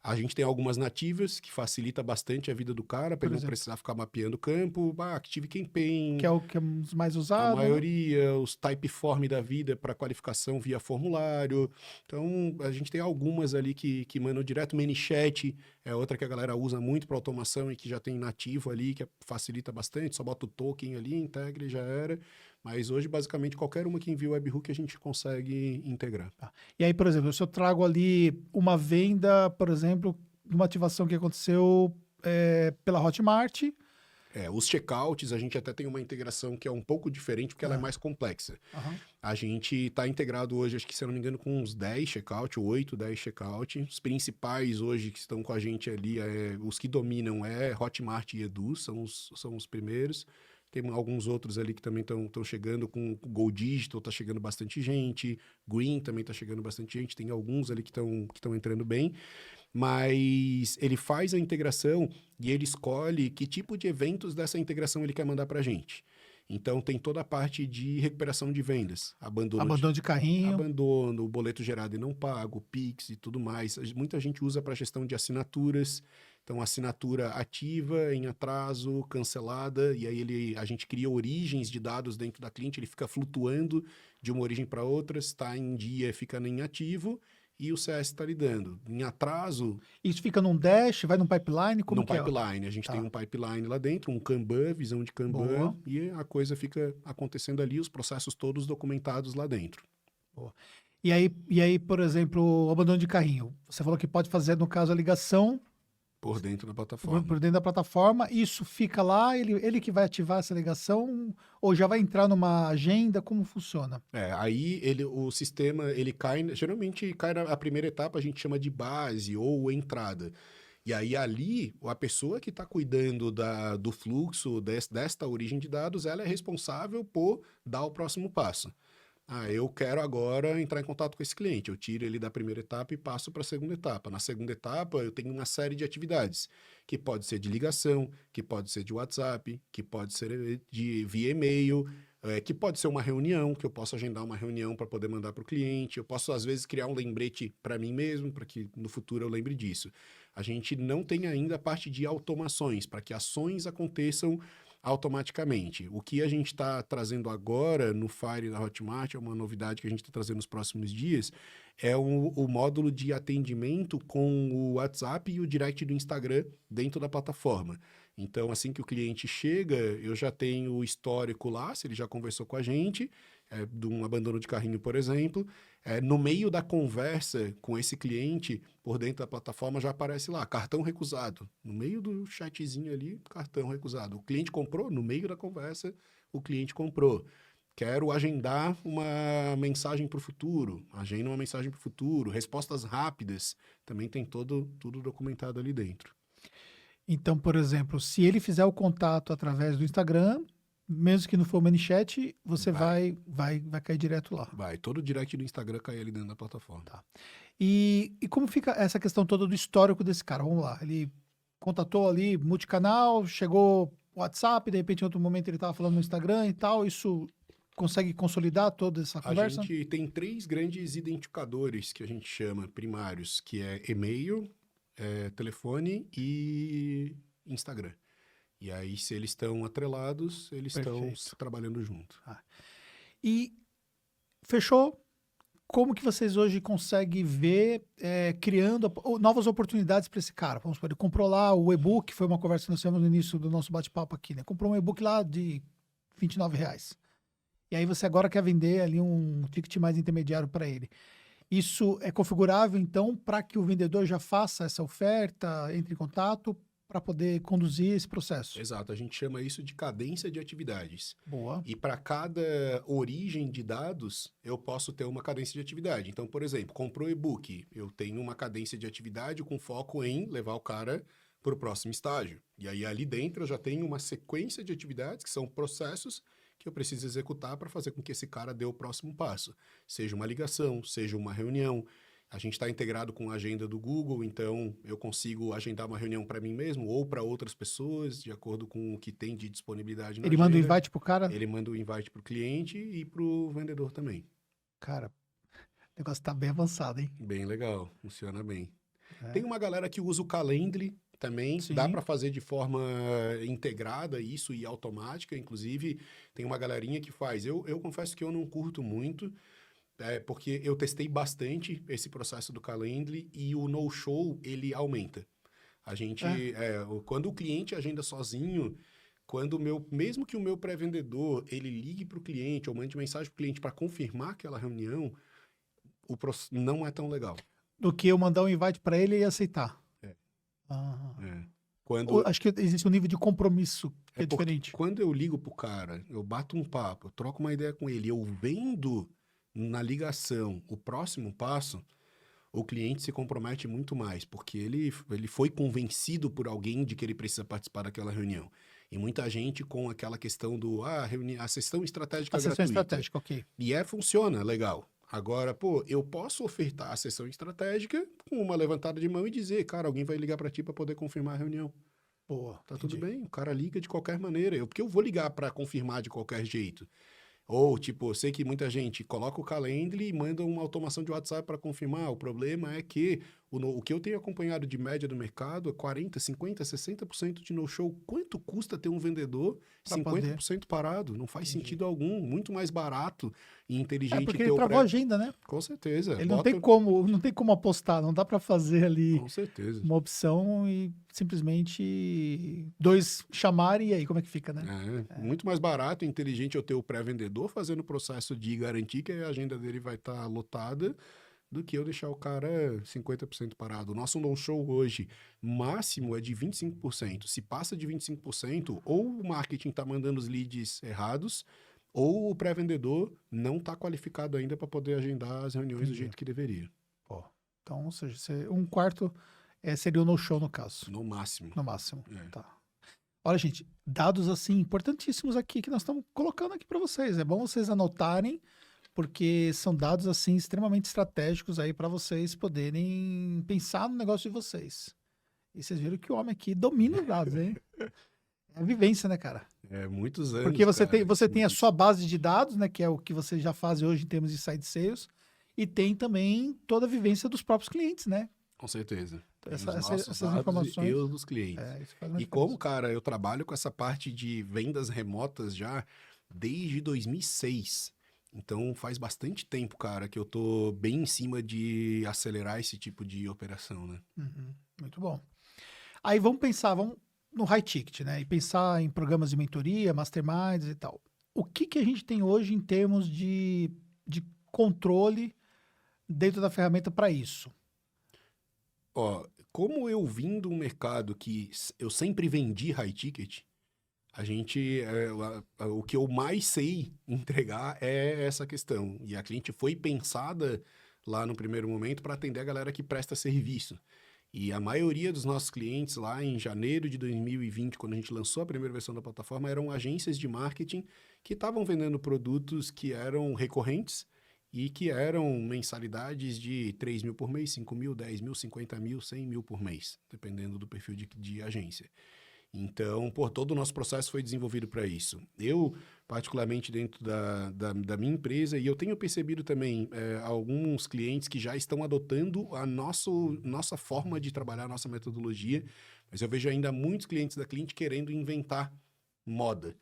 A gente tem algumas nativas que facilita bastante a vida do cara, para ele não precisar ficar mapeando o campo. Active Campaign. Que é o que é os mais usados. A maioria, os Typeform da vida para qualificação via formulário. Então, a gente tem algumas ali que mandam direto. ManyChat é outra que a galera usa muito para automação e que já tem nativo ali, que facilita bastante. Só bota o token ali, integra e já era. Mas hoje, basicamente, qualquer uma que envia o webhook a gente consegue integrar. E aí, por exemplo, se eu trago ali uma venda, por exemplo, de uma ativação que aconteceu pela Hotmart. Os checkouts, a gente até tem uma integração que é um pouco diferente, porque ela é mais complexa. A gente está integrado hoje, acho que se eu não me engano, com uns 10 checkouts, 8, 10 checkouts. Os principais hoje que estão com a gente ali, os que dominam Hotmart e Edu, são os primeiros. Tem alguns outros ali que também estão chegando com o Go Digital, está chegando bastante gente. Green também está chegando bastante gente. Tem alguns ali que estão entrando bem. Mas ele faz a integração e ele escolhe que tipo de eventos dessa integração ele quer mandar para a gente. Então, tem toda a parte de recuperação de vendas, Abandono de carrinho. abandono, o boleto gerado e não pago, Pix e tudo mais. Muita gente usa para gestão de assinaturas. Então, assinatura ativa, em atraso, cancelada, e aí a gente cria origens de dados dentro da cliente, ele fica flutuando de uma origem para outra, está em dia, fica em ativo, e o CS está lidando. Em atraso... Isso fica num dash, vai num pipeline, como num que é? pipeline. A gente Tá. tem um pipeline lá dentro, um Kanban, visão de Kanban, Boa. e a coisa fica acontecendo ali, os processos todos documentados lá dentro. E aí, por exemplo, o abandono de carrinho. Você falou que pode fazer, no caso, a ligação Por dentro da plataforma. por dentro da plataforma. Isso fica lá, ele que vai ativar essa ligação ou já vai entrar numa agenda? Como funciona? Aí o sistema, ele cai, geralmente cai a primeira etapa, a gente chama de base ou entrada. E aí ali, a pessoa que está cuidando do fluxo desta origem de dados, ela é responsável por dar o próximo passo. Eu quero agora entrar em contato com esse cliente. Eu tiro ele da primeira etapa e passo para a segunda etapa. Na segunda etapa, eu tenho uma série de atividades, que pode ser de ligação, que pode ser de WhatsApp, que pode ser via e-mail, que pode ser uma reunião, que eu posso agendar uma reunião para poder mandar para o cliente. Eu posso, às vezes, criar um lembrete para mim mesmo, para que no futuro eu lembre disso. A gente não tem ainda a parte de automações, para que ações aconteçam automaticamente. O que a gente está trazendo agora no Fire da Hotmart, é uma novidade que a gente está trazendo nos próximos dias, é o módulo de atendimento com o WhatsApp e o direct do Instagram dentro da plataforma. Então, assim que o cliente chega, eu já tenho o histórico lá, se ele já conversou com a gente, de um abandono de carrinho, por exemplo. No meio da conversa com esse cliente, por dentro da plataforma, já aparece lá, cartão recusado. No meio do chatzinho ali, cartão recusado. O cliente comprou, no meio da conversa, o cliente comprou. Quero agendar uma mensagem para o futuro. Agenda uma mensagem para o futuro. Respostas rápidas. Também tem tudo documentado ali dentro. Então, por exemplo, se ele fizer o contato através do Instagram, mesmo que não for o ManyChat, você vai cair direto lá. Vai, todo o direct do Instagram cai ali dentro da plataforma. Tá. E como fica essa questão toda do histórico desse cara? Vamos lá, ele contatou ali multicanal, chegou WhatsApp, de repente em outro momento ele estava falando no Instagram e tal, isso consegue consolidar toda essa conversa? A gente tem 3 grandes identificadores que a gente chama primários, que é e-mail, telefone e Instagram. E aí, se eles estão atrelados, eles estão trabalhando junto. E fechou? Como que vocês hoje conseguem ver criando novas oportunidades para esse cara? Vamos supor, ele comprou lá o e-book, foi uma conversa que nós tivemos no início do nosso bate-papo aqui, né? Comprou um e-book lá de R$29. E aí você agora quer vender ali um ticket mais intermediário para ele. Isso é configurável, então, para que o vendedor já faça essa oferta, entre em contato, para poder conduzir esse processo. Exato, a gente chama isso de cadência de atividades. Boa. E para cada origem de dados, eu posso ter uma cadência de atividade. Então, por exemplo, comprou e-book, eu tenho uma cadência de atividade com foco em levar o cara para o próximo estágio. E aí, ali dentro, eu já tenho uma sequência de atividades, que são processos que eu preciso executar para fazer com que esse cara dê o próximo passo. Seja uma ligação, seja uma reunião. A gente está integrado com a agenda do Google, então eu consigo agendar uma reunião para mim mesmo ou para outras pessoas, de acordo com o que tem de disponibilidade na Ele agenda. manda o invite pro cara? Ele manda o invite para o cliente e para o vendedor também. Cara, o negócio tá bem avançado, hein? Bem legal, funciona bem. Tem uma galera que usa o Calendly também, Sim. dá para fazer de forma integrada isso e automática, inclusive tem uma galerinha que faz. Eu confesso que eu não curto muito, porque eu testei bastante esse processo do Calendly e o no-show, ele aumenta. A gente, quando o cliente agenda sozinho, mesmo que o meu pré-vendedor, ele ligue para o cliente ou mande mensagem para o cliente para confirmar aquela reunião, não é tão legal. Do que eu mandar um invite para ele e aceitar. Acho que existe um nível de compromisso que é diferente. Quando eu ligo pro cara, eu bato um papo, eu troco uma ideia com ele, eu vendo na ligação o próximo passo, o cliente se compromete muito mais, porque ele foi convencido por alguém de que ele precisa participar daquela reunião. E muita gente com aquela questão do, a sessão estratégica A sessão gratuita. estratégica, ok. E funciona, legal. Agora, pô, eu posso ofertar a sessão estratégica com uma levantada de mão e dizer, cara, alguém vai ligar para ti para poder confirmar a reunião. Boa. Tá entendi. tudo bem, o cara liga de qualquer maneira. Porque eu vou ligar para confirmar de qualquer jeito. Ou, tipo, eu sei que muita gente coloca o Calendly e manda uma automação de WhatsApp para confirmar. O problema é que o que eu tenho acompanhado de média do mercado é 40%, 50%, 60% de no-show. Quanto custa ter um vendedor Pra 50% parado? Não faz Entendi. sentido algum. Muito mais barato e inteligente Porque ter ele o travou a agenda, né? Com certeza. Ele não tem como apostar, não dá para fazer ali Com certeza. uma opção e simplesmente 2 chamarem e aí como é que fica, né? Muito mais barato e inteligente eu ter o pré-vendedor fazendo o processo de garantir que a agenda dele vai estar lotada do que eu deixar o cara 50% parado. O nosso no-show hoje, máximo é de 25%. Se passa de 25%, ou o marketing está mandando os leads errados, ou o pré-vendedor não está qualificado ainda para poder agendar as reuniões Entendi. do jeito que deveria. Pô. Então, ou seja, um quarto seria o no-show no caso, No máximo. no máximo. É. Tá. Olha, gente, dados assim importantíssimos aqui que nós estamos colocando aqui para vocês. É bom vocês anotarem, porque são dados assim extremamente estratégicos aí para vocês poderem pensar no negócio de vocês. E vocês viram que o homem aqui domina os dados, hein? É a vivência, né, cara? Muitos anos. Porque você cara, tem a sua base de dados, né, que é o que você já faz hoje em termos de side sales, e tem também toda a vivência dos próprios clientes, né? Com certeza. Tem os Essas nossos dados informações. e os dos clientes. Isso faz uma E diferença. como, cara, eu trabalho com essa parte de vendas remotas já desde 2006. Então, faz bastante tempo, cara, que eu tô bem em cima de acelerar esse tipo de operação, né? Uhum, muito bom. Aí vamos no high ticket, né? E pensar em programas de mentoria, masterminds e tal. O que a gente tem hoje em termos de controle dentro da ferramenta para isso? Ó, como eu vim de um mercado que eu sempre vendi high ticket, o que eu mais sei entregar é essa questão. E a cliente foi pensada lá no primeiro momento para atender a galera que presta serviço. E a maioria dos nossos clientes lá em janeiro de 2020, quando a gente lançou a primeira versão da plataforma, eram agências de marketing que estavam vendendo produtos que eram recorrentes e que eram mensalidades de 3 mil por mês, 5 mil, 10 mil, 50 mil, 100 mil por mês, dependendo do perfil de agência. Então, todo o nosso processo foi desenvolvido para isso. Eu, particularmente dentro da minha empresa, e eu tenho percebido também alguns clientes que já estão adotando a nossa forma de trabalhar, a nossa metodologia, mas eu vejo ainda muitos clientes da Clint querendo inventar moda.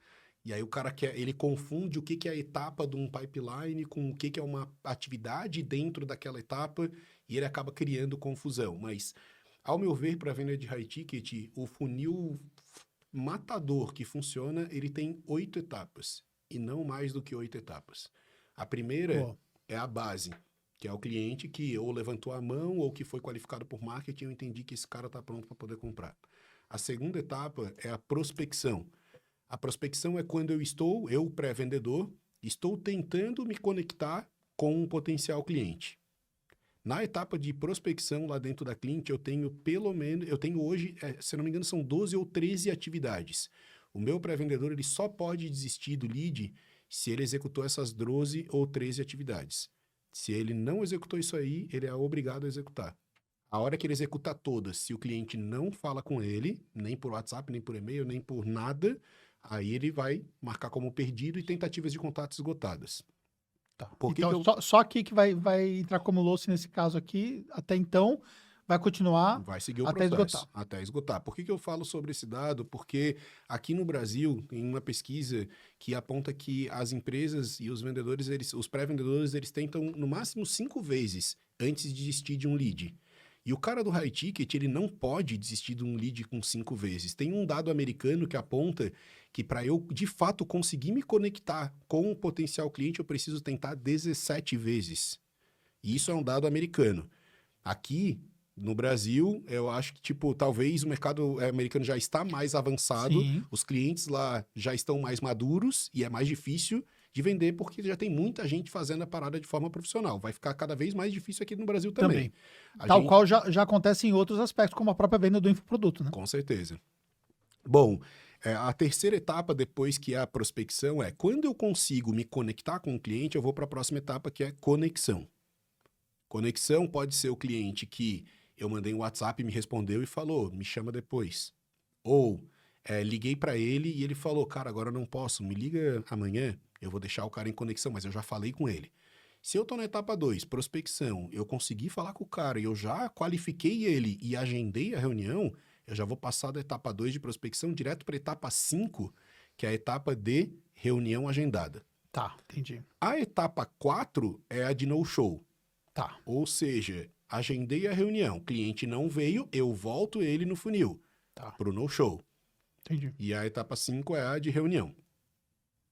E aí o cara ele confunde o que é a etapa de um pipeline com o que é uma atividade dentro daquela etapa e ele acaba criando confusão. Mas, ao meu ver, para a venda de high ticket, o funil matador que funciona, ele tem 8 etapas e não mais do que 8 etapas. A primeira é a base, que é o cliente que ou levantou a mão ou que foi qualificado por marketing, eu entendi que esse cara está pronto para poder comprar. A segunda etapa é a prospecção. A prospecção é quando eu pré-vendedor, estou tentando me conectar com um potencial cliente. Na etapa de prospecção lá dentro da Clint, eu tenho hoje, se não me engano, são 12 ou 13 atividades. O meu pré-vendedor, ele só pode desistir do lead se ele executou essas 12 ou 13 atividades. Se ele não executou isso aí, ele é obrigado a executar. A hora que ele executar todas, se o cliente não fala com ele, nem por WhatsApp, nem por e-mail, nem por nada, aí ele vai marcar como perdido e tentativas de contato esgotadas. Tá. Por que Então, que eu- só aqui que vai entrar como loss nesse caso aqui, até então, vai continuar Vai seguir o até processo, esgotar. até esgotar. Por que eu falo sobre esse dado? Porque aqui no Brasil tem uma pesquisa que aponta que as empresas e os vendedores, os pré-vendedores, eles tentam no máximo 5 vezes antes de desistir de um lead. E o cara do high ticket, ele não pode desistir de um lead com 5 vezes. Tem um dado americano que aponta que para eu, de fato, conseguir me conectar com um potencial cliente, eu preciso tentar 17 vezes. E isso é um dado americano. Aqui, no Brasil, eu acho que, talvez o mercado americano já está mais avançado, Sim. os clientes lá já estão mais maduros e é mais difícil de vender porque já tem muita gente fazendo a parada de forma profissional. Vai ficar cada vez mais difícil aqui no Brasil também. Qual já acontece em outros aspectos, como a própria venda do infoproduto, né? Com certeza. Bom, A terceira etapa, depois que a prospecção, quando eu consigo me conectar com o cliente, eu vou para a próxima etapa, que é conexão. Conexão pode ser o cliente que eu mandei um WhatsApp, me respondeu e falou, me chama depois. Ou liguei para ele e ele falou, cara, agora eu não posso, me liga amanhã, eu vou deixar o cara em conexão, mas eu já falei com ele. Se eu estou na etapa 2, prospecção, eu consegui falar com o cara e eu já qualifiquei ele e agendei a reunião, eu já vou passar da etapa 2 de prospecção direto para a etapa 5, que é a etapa de reunião agendada. Tá, entendi. A etapa 4 é a de no-show. Tá. Ou seja, agendei a reunião, cliente não veio, eu volto ele no funil para o no-show. Entendi. E a etapa 5 é a de reunião.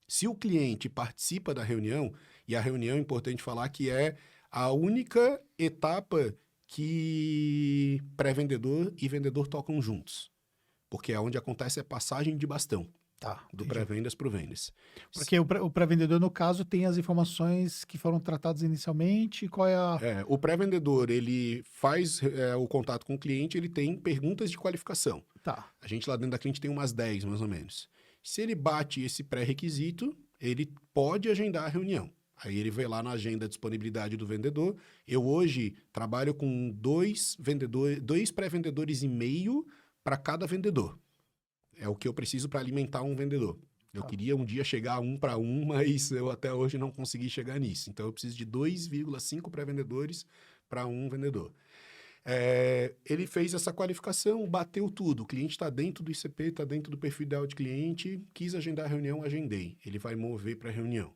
Se o cliente participa da reunião, e a reunião é importante falar que é a única etapa que pré-vendedor e vendedor tocam juntos. Porque é onde acontece a passagem de bastão. Tá, Do entendi. pré-vendas para o vendas. Porque o pré-vendedor, no caso, tem as informações que foram tratadas inicialmente, qual é a... O pré-vendedor, ele faz o contato com o cliente, ele tem perguntas de qualificação. Tá. A gente lá dentro da cliente tem umas 10, mais ou menos. Se ele bate esse pré-requisito, ele pode agendar a reunião. Aí ele vai lá na agenda disponibilidade do vendedor. Eu hoje trabalho com dois pré-vendedores e meio para cada vendedor. É o que eu preciso para alimentar um vendedor. Eu queria um dia chegar a 1 para 1, mas eu até hoje não consegui chegar nisso. Então, eu preciso de 2,5 pré-vendedores para um vendedor. Ele fez essa qualificação, bateu tudo. O cliente está dentro do ICP, está dentro do perfil ideal de cliente, quis agendar a reunião, agendei. Ele vai mover para a reunião.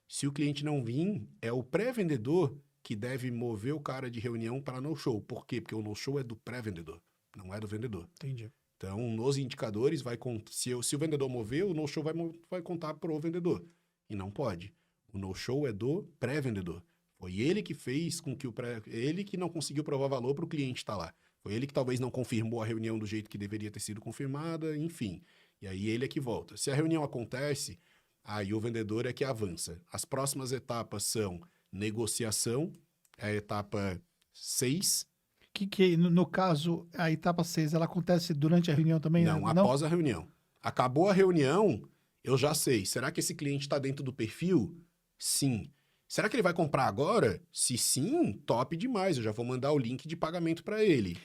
Se o cliente não vir, é o pré-vendedor que deve mover o cara de reunião para no-show. Por quê? Porque o no-show é do pré-vendedor, não é do vendedor. Entendi. Então, nos indicadores, se o vendedor mover, o no-show vai contar para o vendedor. E não pode. O no-show é do pré-vendedor. Foi ele que fez com que ele que não conseguiu provar valor para o cliente estar lá. Foi ele que talvez não confirmou a reunião do jeito que deveria ter sido confirmada, enfim. E aí ele é que volta. Se a reunião acontece, aí o vendedor é que avança. As próximas etapas são negociação, é a etapa 6. Que no caso, a etapa 6, ela acontece durante a reunião também? Não, após a reunião. Acabou a reunião, eu já sei. Será que esse cliente está dentro do perfil? Sim. Será que ele vai comprar agora? Se sim, top demais. Eu já vou mandar o link de pagamento para ele.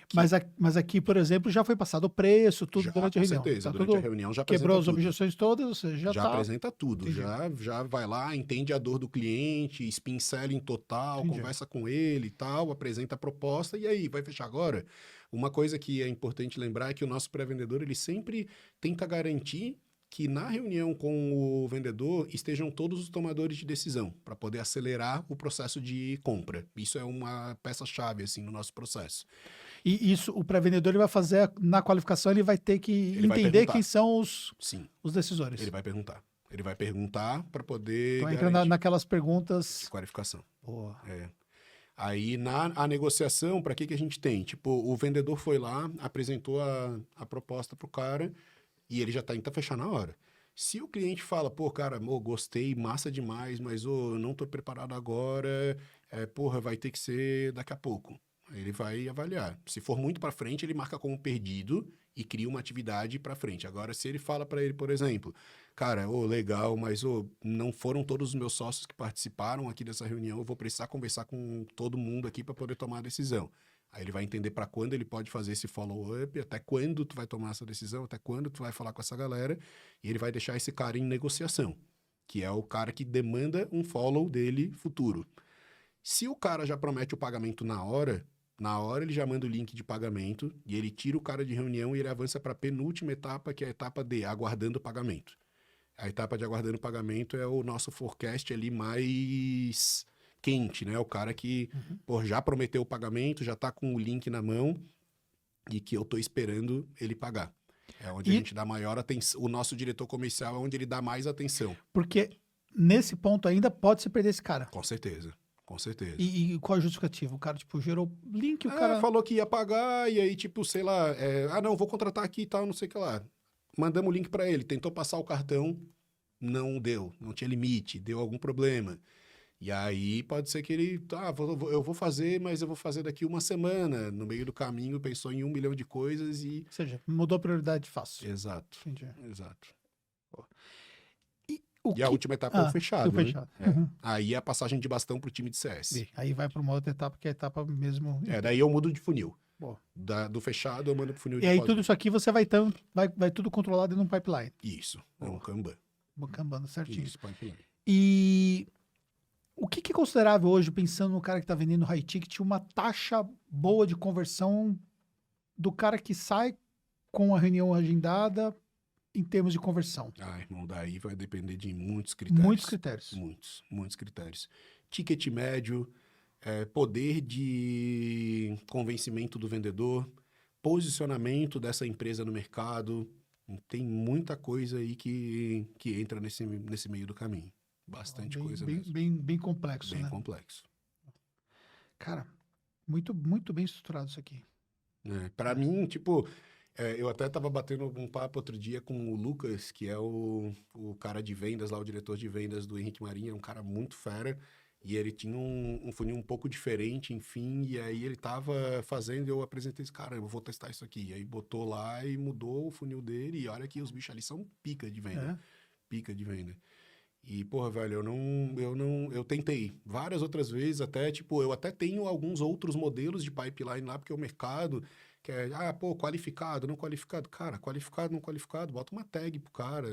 Mas aqui, por exemplo, já foi passado o preço, tudo Já, durante a com reunião. certeza. Tá Durante a reunião já apresenta quebrou as tudo. objeções todas, ou seja, já Já tá... apresenta tudo. Entendi. Já vai lá, entende a dor do cliente, spin selling total, Entendi. conversa com ele e tal, apresenta a proposta e aí, vai fechar agora? Uma coisa que é importante lembrar é que o nosso pré-vendedor, ele sempre tenta garantir que na reunião com o vendedor estejam todos os tomadores de decisão, para poder acelerar o processo de compra. Isso é uma peça-chave, assim, no nosso processo. E isso, o pré-vendedor, ele vai fazer, na qualificação, ele vai ter que Ele vai entender perguntar. quem são os Sim, decisores. ele vai perguntar. Ele vai perguntar para poder Então entra garantir naquelas perguntas... qualificação. Boa. Aí, a negociação, para que a gente tem? Tipo, o vendedor foi lá, apresentou a proposta pro cara e ele já tá indo fechar na hora. Se o cliente fala, pô, cara, gostei, massa demais, mas não tô preparado agora, vai ter que ser daqui a pouco. Aí ele vai avaliar. Se for muito para frente, ele marca como perdido e cria uma atividade para frente. Agora, se ele fala para ele, por exemplo, cara, legal, mas não foram todos os meus sócios que participaram aqui dessa reunião, eu vou precisar conversar com todo mundo aqui para poder tomar a decisão. Aí ele vai entender para quando ele pode fazer esse follow-up, até quando tu vai tomar essa decisão, até quando tu vai falar com essa galera, e ele vai deixar esse cara em negociação, que é o cara que demanda um follow dele futuro. Se o cara já promete o pagamento na hora ele já manda o link de pagamento e ele tira o cara de reunião e ele avança para a penúltima etapa, que é a etapa de aguardando o pagamento. A etapa de aguardando o pagamento é o nosso forecast ali mais quente, né? O cara que já prometeu o pagamento, já está com o link na mão e que eu estou esperando ele pagar. É onde a gente dá maior atenção. O nosso diretor comercial é onde ele dá mais atenção. Porque nesse ponto ainda pode se perder esse cara. Com certeza. Com certeza. E qual a justificativa? O cara, gerou link, o cara... Falou que ia pagar, e aí, sei lá, não, vou contratar aqui e tal, não sei o que lá. Mandamos o link para ele, tentou passar o cartão, não deu, não tinha limite, deu algum problema. E aí pode ser que ele, eu vou fazer, mas eu vou fazer daqui uma semana. No meio do caminho pensou em 1 milhão de coisas e... Ou seja, mudou a prioridade fácil. Exato, Entendi. exato. O E a que... última etapa é o o fechado, né? fechado. É. Uhum. Aí é a passagem de bastão pro time de CS. E aí vai para uma outra etapa, que é a etapa mesmo... Daí eu mudo de funil. Boa. Do fechado eu mando pro funil E de aí pós. tudo isso aqui você vai tudo controlado em um pipeline. Isso, é um Kanban. Bacana, certinho. Isso, pipeline. E o que é considerável hoje, pensando no cara que está vendendo high ticket, uma taxa boa de conversão do cara que sai com a reunião agendada em termos de conversão? Irmão, daí vai depender de muitos critérios. Muitos critérios. Muitos critérios. Ticket médio, poder de convencimento do vendedor, posicionamento dessa empresa no mercado. Tem muita coisa aí que entra nesse meio do caminho. Bastante coisa mesmo. Bem complexo, Bem né? complexo. Cara, muito, muito bem estruturado isso aqui. Para mim, tipo, eu até tava batendo um papo outro dia com o Lucas, que é o cara de vendas lá, o diretor de vendas do Henrique Marinho, é um cara muito fera, e ele tinha um funil um pouco diferente, enfim, e aí ele tava fazendo, eu apresentei esse cara, eu vou testar isso aqui, e aí botou lá e mudou o funil dele, e olha que os bichos ali são pica de venda, pica de venda. E, porra, velho, eu tentei várias outras vezes, até, tipo, eu até tenho alguns outros modelos de pipeline lá, porque o mercado quer, qualificado, não qualificado. Cara, qualificado, não qualificado, bota uma tag pro cara,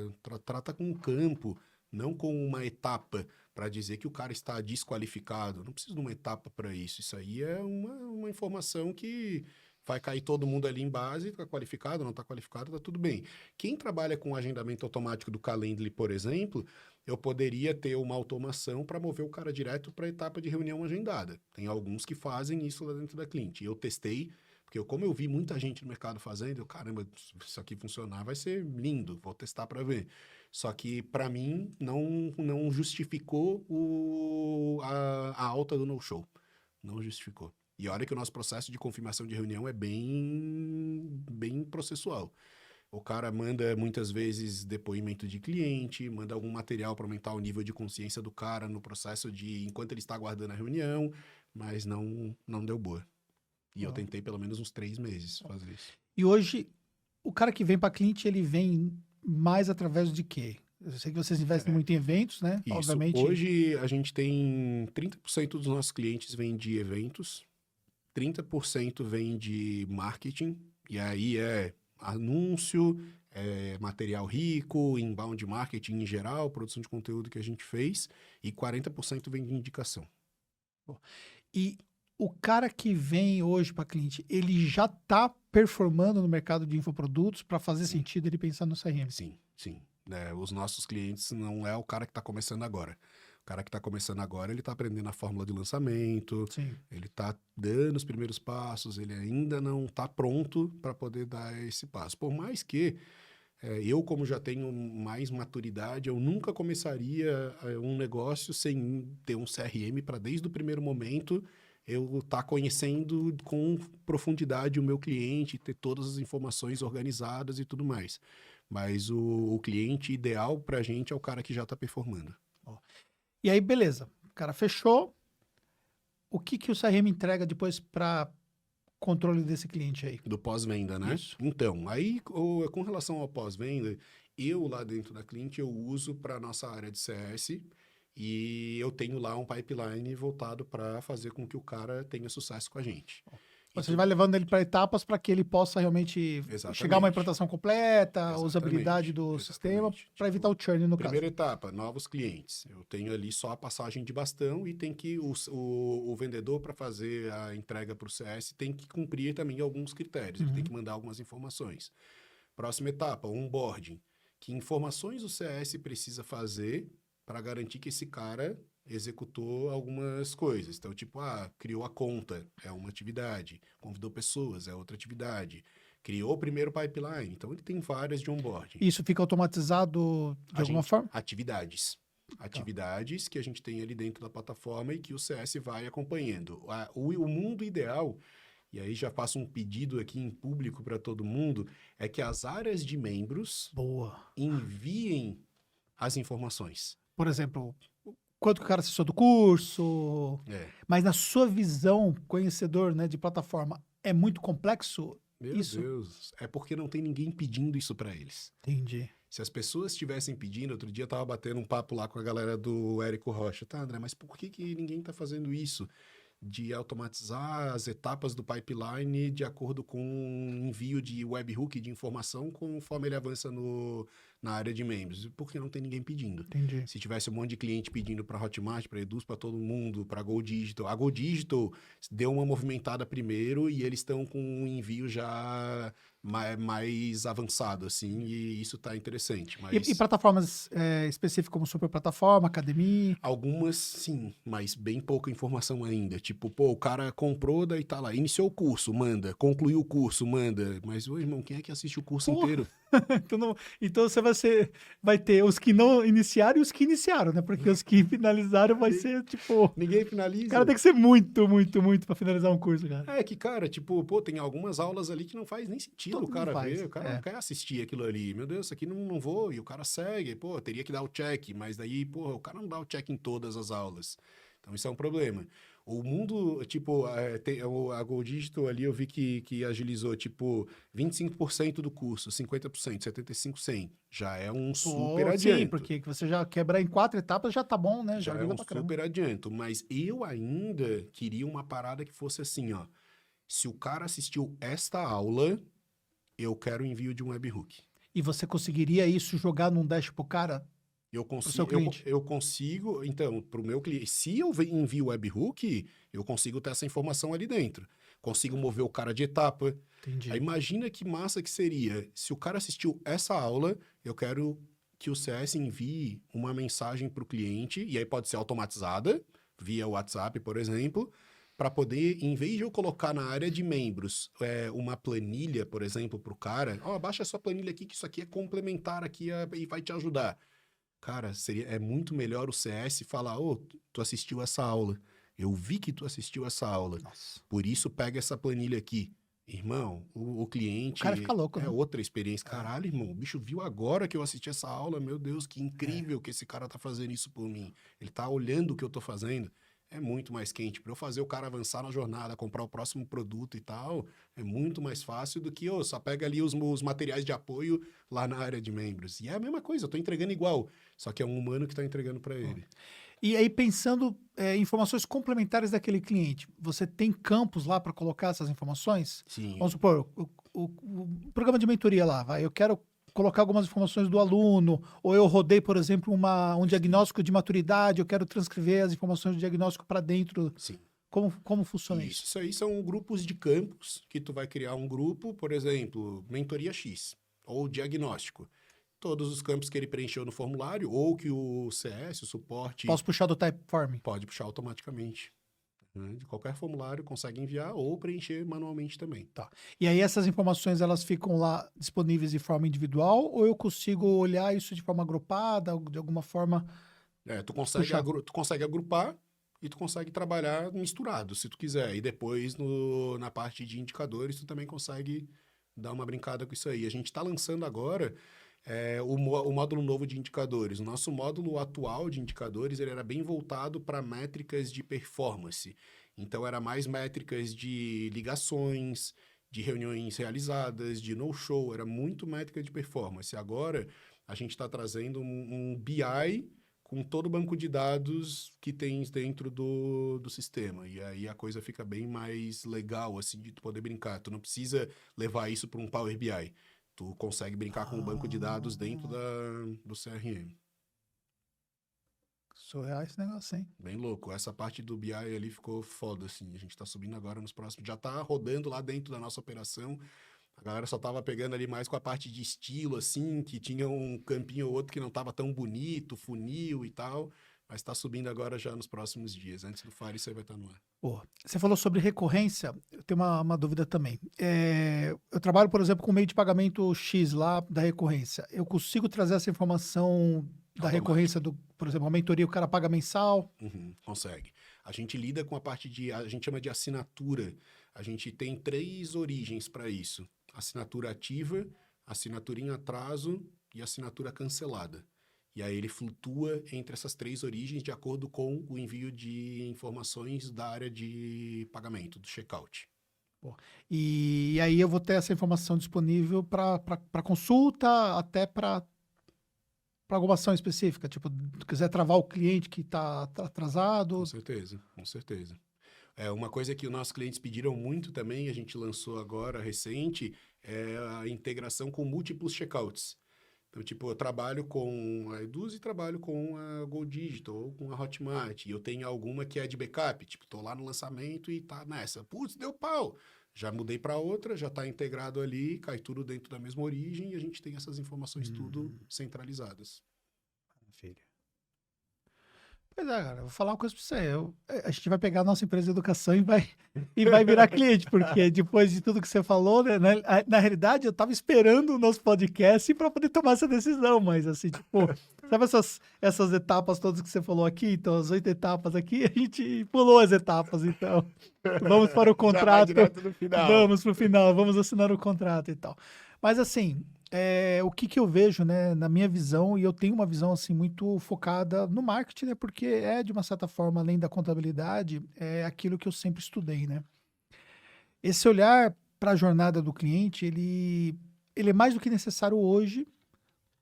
trata com um campo, não com uma etapa para dizer que o cara está desqualificado. Não precisa de uma etapa para isso. Isso aí é uma informação que vai cair todo mundo ali em base, tá qualificado, não tá qualificado, tá tudo bem. Quem trabalha com agendamento automático do Calendly, por exemplo, eu poderia ter uma automação para mover o cara direto para a etapa de reunião agendada. Tem alguns que fazem isso lá dentro da cliente. Eu testei, porque como eu vi muita gente no mercado fazendo, caramba, se isso aqui funcionar vai ser lindo, vou testar para ver. Só que para mim não justificou a alta do no-show. Não justificou. E olha que o nosso processo de confirmação de reunião é bem processual. O cara manda, muitas vezes, depoimento de cliente, manda algum material para aumentar o nível de consciência do cara no processo enquanto ele está aguardando a reunião, mas não deu boa. E eu tentei pelo menos uns 3 meses fazer isso. E hoje, o cara que vem para cliente, ele vem mais através de quê? Eu sei que vocês investem muito em eventos, né? Isso. Obviamente. Hoje, a gente tem 30% dos nossos clientes vêm de eventos, 30% vem de marketing, e aí anúncio, material rico, inbound marketing em geral, produção de conteúdo que a gente fez, e 40% vem de indicação. E o cara que vem hoje para cliente, ele já está performando no mercado de infoprodutos para fazer sentido ele pensar no CRM? Sim. Os nossos clientes não é o cara que está começando agora. O cara que está começando agora, ele está aprendendo a fórmula de lançamento, ele está dando os primeiros passos, ele ainda não está pronto para poder dar esse passo. Por mais que eu, como já tenho mais maturidade, eu nunca começaria um negócio sem ter um CRM para, desde o primeiro momento, eu estar conhecendo com profundidade o meu cliente, ter todas as informações organizadas e tudo mais. Mas o cliente ideal para a gente é o cara que já está performando. E aí, beleza. O cara fechou. O que o CRM entrega depois para controle desse cliente aí? Do pós-venda, né? Isso. Então, aí com relação ao pós-venda, eu lá dentro da cliente, eu uso para nossa área de CS e eu tenho lá um pipeline voltado para fazer com que o cara tenha sucesso com a gente. Você vai levando ele para etapas para que ele possa realmente chegar a uma implantação completa, a usabilidade do sistema, para evitar o churn no caso. Primeira etapa, novos clientes. Eu tenho ali só a passagem de bastão e tem que o vendedor, para fazer a entrega para o CS, tem que cumprir também alguns critérios. Ele tem que mandar algumas informações. Próxima etapa, onboarding. Que informações o CS precisa fazer para garantir que esse cara executou algumas coisas. Então, tipo, criou a conta, é uma atividade. Convidou pessoas, é outra atividade. Criou o primeiro pipeline. Então, ele tem várias de onboarding. Isso fica automatizado de alguma forma? Atividades. Atividades que a gente tem ali dentro da plataforma e que o CS vai acompanhando. O mundo ideal, e aí já faço um pedido aqui em público para todo mundo, é que as áreas de membros enviem as informações. Por exemplo, quanto que o cara acessou do curso. É. Mas na sua visão, conhecedor, né, de plataforma, é muito complexo Meu isso? Deus, é porque não tem ninguém pedindo isso para eles. Entendi. Se as pessoas estivessem pedindo, outro dia eu tava batendo um papo lá com a galera do Érico Rocha. Tá, André, mas por que ninguém tá fazendo isso? De automatizar as etapas do pipeline de acordo com o envio de webhook de informação conforme ele avança na área de membros. Porque não tem ninguém pedindo. Entendi. Se tivesse um monte de cliente pedindo para Hotmart, para Eduz, para todo mundo, para Go Digital. A Go Digital deu uma movimentada primeiro e eles estão com um envio já mais avançado, assim, e isso tá interessante. E plataformas específicas como super plataforma, academia? Algumas, sim, mas bem pouca informação ainda. Tipo, pô, o cara comprou, daí tá lá, iniciou o curso, manda. Concluiu o curso, manda. Mas, ô, irmão, quem é que assiste o curso Porra. inteiro? Então você vai ter os que não iniciaram e os que iniciaram, né? Porque os que finalizaram vai ser, tipo... Ninguém O finaliza. cara tem que ser muito, muito, muito pra finalizar um curso, cara. É que, cara, tipo, pô, tem algumas aulas ali que não faz nem sentido Todo o cara mundo faz, ver, o cara não quer assistir aquilo ali. Meu Deus, isso aqui não vou, e o cara segue, pô, teria que dar o check, mas daí, pô, o cara não dá o check em todas as aulas. Então isso é um problema. O mundo, tipo, a Go Digital ali eu vi que agilizou, tipo, 25% do curso, 50%, 75%, 100%. Já é um super Sim, adianto. porque você já quebrar em 4 etapas já tá bom, né? Já é ajuda um pra caramba. super adianto. Mas eu ainda queria uma parada que fosse assim, ó. Se o cara assistiu esta aula, eu quero o envio de um webhook. E você conseguiria isso jogar num dash pro cara, Eu pro seu consigo, cliente? eu consigo, então, para o meu cliente, se eu envio o webhook, eu consigo ter essa informação ali dentro. Consigo mover o cara de etapa. Entendi. Aí imagina que massa que seria. Se o cara assistiu essa aula, eu quero que o CS envie uma mensagem para o cliente, e aí pode ser automatizada, via WhatsApp, por exemplo, para poder, em vez de eu colocar na área de membros uma planilha, por exemplo, para o cara, ó, baixa a sua planilha aqui, que isso aqui é complementar aqui e vai te ajudar. Cara, é muito melhor o CS falar, ô, tu assistiu essa aula. Eu vi que tu assistiu essa aula. Nossa. Por isso, pega essa planilha aqui. Irmão, o cliente O cara fica louco, é né? outra experiência. Caralho, irmão, o bicho viu agora que eu assisti essa aula. Meu Deus, que incrível que esse cara tá fazendo isso por mim. Ele tá olhando o que eu tô fazendo. É muito mais quente. Para eu fazer o cara avançar na jornada, comprar o próximo produto e tal, é muito mais fácil do que, só pega ali os materiais de apoio lá na área de membros. E é a mesma coisa, eu tô entregando igual. Só que é um humano que tá entregando para ele. E aí, pensando em informações complementares daquele cliente, você tem campos lá para colocar essas informações? Sim. Vamos supor, o programa de mentoria lá, eu quero colocar algumas informações do aluno, ou eu rodei, por exemplo, um diagnóstico de maturidade, eu quero transcrever as informações do diagnóstico para dentro. Sim. Como funciona isso? Isso aí são grupos de campos que tu vai criar um grupo, por exemplo, mentoria X ou diagnóstico. Todos os campos que ele preencheu no formulário ou que o CS, o suporte, Posso puxar do Typeform? pode puxar automaticamente. Né? De qualquer formulário consegue enviar ou preencher manualmente também. Tá. E aí essas informações, elas ficam lá disponíveis de forma individual, ou eu consigo olhar isso de forma agrupada, de alguma forma... Tu Puxar. tu consegue agrupar e tu consegue trabalhar misturado, se tu quiser. E depois, na parte de indicadores, tu também consegue dar uma brincada com isso aí. A gente está lançando agora o módulo novo de indicadores. O nosso módulo atual de indicadores ele era bem voltado para métricas de performance. Então, era mais métricas de ligações, de reuniões realizadas, de no-show. Era muito métrica de performance. Agora, a gente está trazendo um BI com todo o banco de dados que tem dentro do sistema. E aí a coisa fica bem mais legal, assim, de tu poder brincar. Tu não precisa levar isso para um Power BI. Tu consegue brincar com o banco de dados dentro do CRM. Surreal esse negócio, hein? Bem louco. Essa parte do BI ali ficou foda, assim. A gente tá subindo agora nos próximos... Já tá rodando lá dentro da nossa operação. A galera só tava pegando ali mais com a parte de estilo, assim, que tinha um campinho ou outro que não tava tão bonito, funil e tal. Mas tá subindo agora já nos próximos dias. Antes do Fire, isso aí vai estar no ar. Pô, você falou sobre recorrência, eu tenho uma dúvida também. Eu trabalho, por exemplo, com meio de pagamento X lá da recorrência. Eu consigo trazer essa informação da recorrência por exemplo, a mentoria, o cara paga mensal? Uhum, consegue. A gente lida com a parte a gente chama de assinatura. A gente tem 3 origens para isso. Assinatura ativa, assinatura em atraso e assinatura cancelada. E aí ele flutua entre essas 3 origens de acordo com o envio de informações da área de pagamento, do checkout. E aí eu vou ter essa informação disponível para consulta, até para alguma ação específica, tipo, se quiser travar o cliente que está atrasado. Com certeza, com certeza. Uma coisa que os nossos clientes pediram muito também, a gente lançou agora, recente, é a integração com múltiplos checkouts. Então, tipo, eu trabalho com a Eduz e trabalho com a Gold Digital ou com a Hotmart. E eu tenho alguma que é de backup. Tipo, tô lá no lançamento e tá nessa. Putz, deu pau. Já mudei para outra, já tá integrado ali, cai tudo dentro da mesma origem e a gente tem essas informações tudo centralizadas. Filho. Pois é, cara, eu vou falar uma coisa pra você. A gente vai pegar a nossa empresa de educação e vai virar cliente, porque depois de tudo que você falou, né, na realidade, eu tava esperando o nosso podcast para poder tomar essa decisão, mas assim, tipo, sabe essas etapas todas que você falou aqui? Então, as 8 etapas aqui, a gente pulou as etapas, então. Vamos para o contrato. Vamos pro final, vamos assinar o contrato e tal. Mas assim, o que eu vejo, né, na minha visão, e eu tenho uma visão assim muito focada no marketing, né, porque de uma certa forma, além da contabilidade, é aquilo que eu sempre estudei, né? Esse olhar para a jornada do cliente, ele é mais do que necessário hoje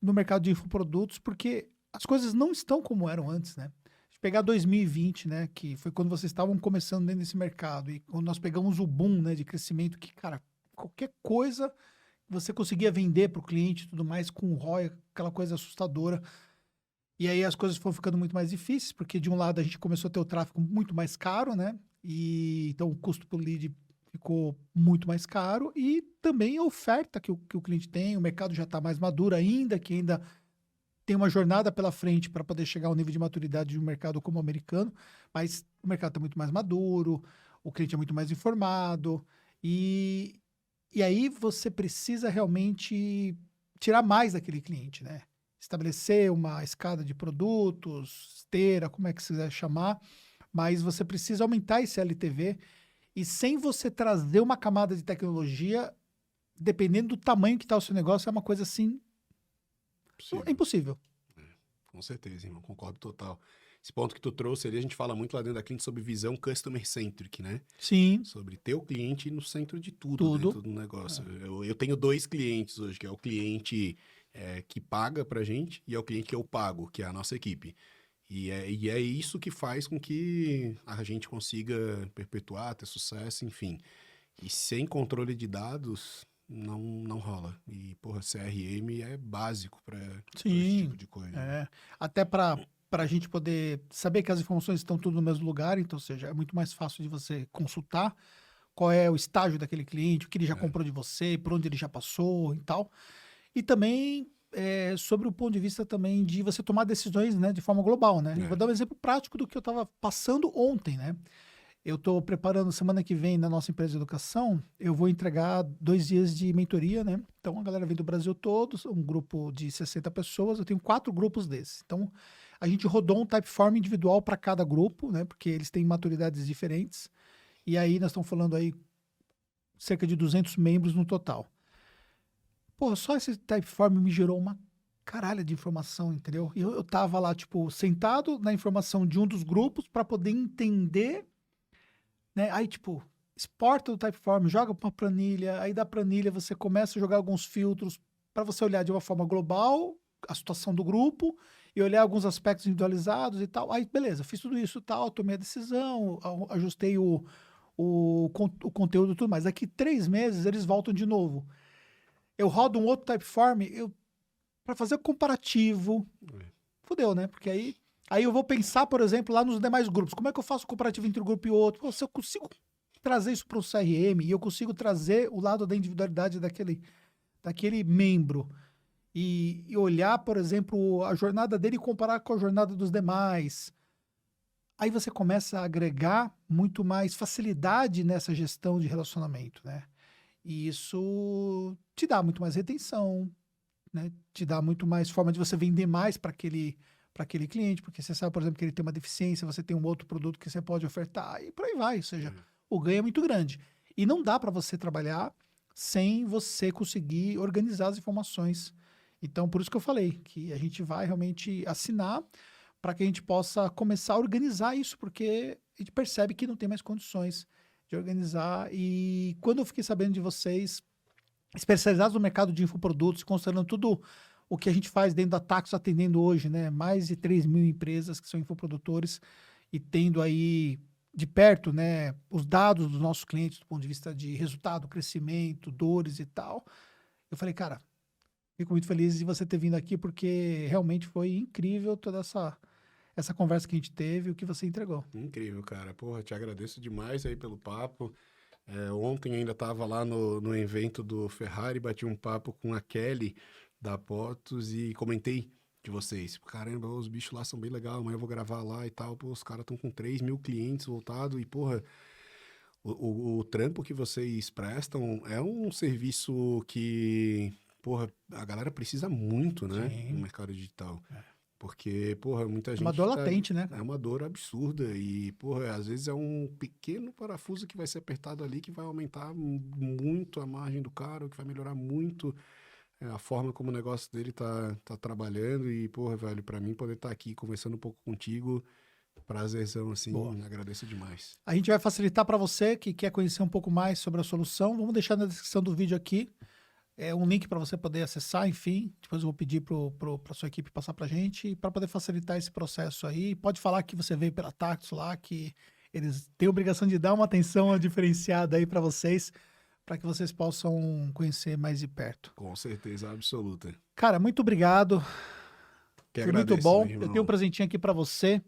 no mercado de infoprodutos, porque as coisas não estão como eram antes, né? Se pegar 2020, né, que foi quando vocês estavam começando dentro desse mercado, e quando nós pegamos o boom, né, de crescimento, que, cara, qualquer coisa você conseguia vender para o cliente e tudo mais com o ROI, aquela coisa assustadora. E aí as coisas foram ficando muito mais difíceis, porque de um lado a gente começou a ter o tráfego muito mais caro, né? E então o custo por lead ficou muito mais caro e também a oferta que o cliente tem, o mercado já está mais maduro ainda, que ainda tem uma jornada pela frente para poder chegar ao nível de maturidade de um mercado como o americano, mas o mercado está muito mais maduro, o cliente é muito mais informado e aí você precisa realmente tirar mais daquele cliente, né? Estabelecer uma escada de produtos, esteira, como é que você quiser chamar, mas você precisa aumentar esse LTV e sem você trazer uma camada de tecnologia, dependendo do tamanho que está o seu negócio, é uma coisa assim, é impossível. Com certeza, irmão, concordo total. Esse ponto que tu trouxe ali, a gente fala muito lá dentro da Clint sobre visão customer-centric, né? Sim. Sobre ter o cliente no centro de tudo. Dentro do negócio. Eu tenho 2 clientes hoje, que é o cliente que paga pra gente e é o cliente que eu pago, que é a nossa equipe. E é isso que faz com que a gente consiga perpetuar, ter sucesso, enfim. E sem controle de dados, não rola. E, porra, CRM é básico para esse tipo de coisa. Né? Até para a gente poder saber que as informações estão tudo no mesmo lugar, então, ou seja, é muito mais fácil de você consultar qual é o estágio daquele cliente, o que ele já comprou de você, por onde ele já passou e tal. E também sobre o ponto de vista também de você tomar decisões, né, de forma global, né? Eu vou dar um exemplo prático do que eu estava passando ontem, né? Eu estou preparando, semana que vem, na nossa empresa de educação, eu vou entregar 2 dias de mentoria, né? Então, a galera vem do Brasil todo, um grupo de 60 pessoas, eu tenho 4 grupos desses. Então, a gente rodou um Typeform individual para cada grupo, né? Porque eles têm maturidades diferentes. E aí, nós estamos falando aí cerca de 200 membros no total. Pô, só esse Typeform me gerou uma caralha de informação, entendeu? E eu tava lá, tipo, sentado na informação de um dos grupos para poder entender, né? Aí, tipo, exporta o Typeform, joga para uma planilha, aí da planilha você começa a jogar alguns filtros para você olhar de uma forma global a situação do grupo e olhar alguns aspectos individualizados e tal. Aí, beleza, fiz tudo isso e tal, tomei a decisão, ajustei o conteúdo e tudo mais. Daqui 3 meses eles voltam de novo. Eu rodo um outro Typeform para fazer o comparativo. Fudeu, né? Porque aí eu vou pensar, por exemplo, lá nos demais grupos. Como é que eu faço o comparativo entre um grupo e outro? Pô, se eu consigo trazer isso para o CRM e eu consigo trazer o lado da individualidade daquele membro e olhar, por exemplo, a jornada dele e comparar com a jornada dos demais, aí você começa a agregar muito mais facilidade nessa gestão de relacionamento, né? E isso te dá muito mais retenção, né? Te dá muito mais forma de você vender mais para aquele cliente, porque você sabe, por exemplo, que ele tem uma deficiência, você tem um outro produto que você pode ofertar e por aí vai. Ou seja, o ganho é muito grande. E não dá para você trabalhar sem você conseguir organizar as informações Então, por isso que eu falei que a gente vai realmente assinar para que a gente possa começar a organizar isso, porque a gente percebe que não tem mais condições de organizar. E quando eu fiquei sabendo de vocês, especializados no mercado de infoprodutos, considerando tudo o que a gente faz dentro da Taxus, atendendo hoje, né? Mais de 3 mil empresas que são infoprodutores e tendo aí de perto, né, os dados dos nossos clientes do ponto de vista de resultado, crescimento, dores e tal. Eu falei, cara, fico muito feliz de você ter vindo aqui, porque realmente foi incrível toda essa conversa que a gente teve, o que você entregou. Incrível, cara. Porra, te agradeço demais aí pelo papo. Ontem ainda estava lá no evento do Ferrari, bati um papo com a Kelly da Potos e comentei de vocês. Caramba, os bichos lá são bem legais, amanhã eu vou gravar lá e tal. Pô, os caras estão com 3 mil clientes voltados e, porra, o trampo que vocês prestam é um serviço que, porra, a galera precisa muito, né? Sim. No mercado digital. Porque, porra, muita gente... Uma dor latente, né? É uma dor absurda e, porra, às vezes é um pequeno parafuso que vai ser apertado ali que vai aumentar muito a margem do cara, que vai melhorar muito a forma como o negócio dele tá trabalhando e, porra, velho, pra mim poder estar aqui conversando um pouco contigo, prazerzão, assim, agradeço demais. A gente vai facilitar para você que quer conhecer um pouco mais sobre a solução. Vamos deixar na descrição do vídeo aqui um link para você poder acessar, enfim. Depois eu vou pedir para sua equipe passar para a gente, para poder facilitar esse processo aí. Pode falar que você veio pela Taxus lá, que eles têm a obrigação de dar uma atenção diferenciada aí para vocês, para que vocês possam conhecer mais de perto. Com certeza absoluta. Cara, muito obrigado. Foi muito bom. Eu tenho um presentinho aqui para você.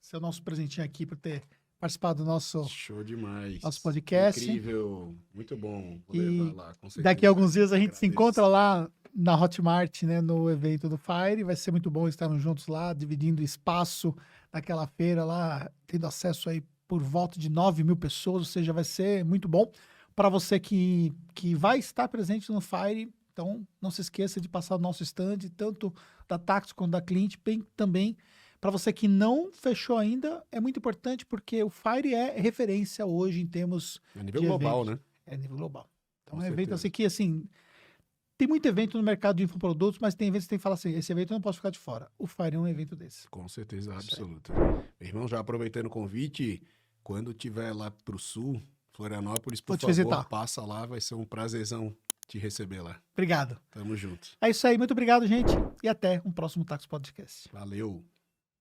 Esse é o nosso presentinho aqui por ter participado do nosso... Show demais. Nosso podcast. Incrível. Muito bom. Vou E levar lá, com certeza. daqui a alguns dias a gente se encontra lá na Hotmart, né, no evento do Fire. Vai ser muito bom estarmos juntos lá, dividindo espaço naquela feira lá, tendo acesso aí por volta de 9 mil pessoas, ou seja, vai ser muito bom para você que vai estar presente no Fire. Então, não se esqueça de passar o nosso stand, tanto da Taxus quanto da Cliente, bem também. Para você que não fechou ainda, é muito importante, porque o Fire é referência hoje em termos a nível de global, eventos. né? É nível global. Então, Com é um evento certeza. assim que, assim, tem muito evento no mercado de infoprodutos, mas tem eventos que tem que falar assim, esse evento eu não posso ficar de fora. O Fire é um evento desse. Com certeza absoluta. Meu irmão, já aproveitando o convite, quando tiver lá pro sul, Florianópolis, por Vou te favor, visitar. passa lá, vai ser um prazerzão te receber lá. Obrigado. Tamo junto. É isso aí, muito obrigado, gente, e até um próximo Taxus Podcast. Valeu.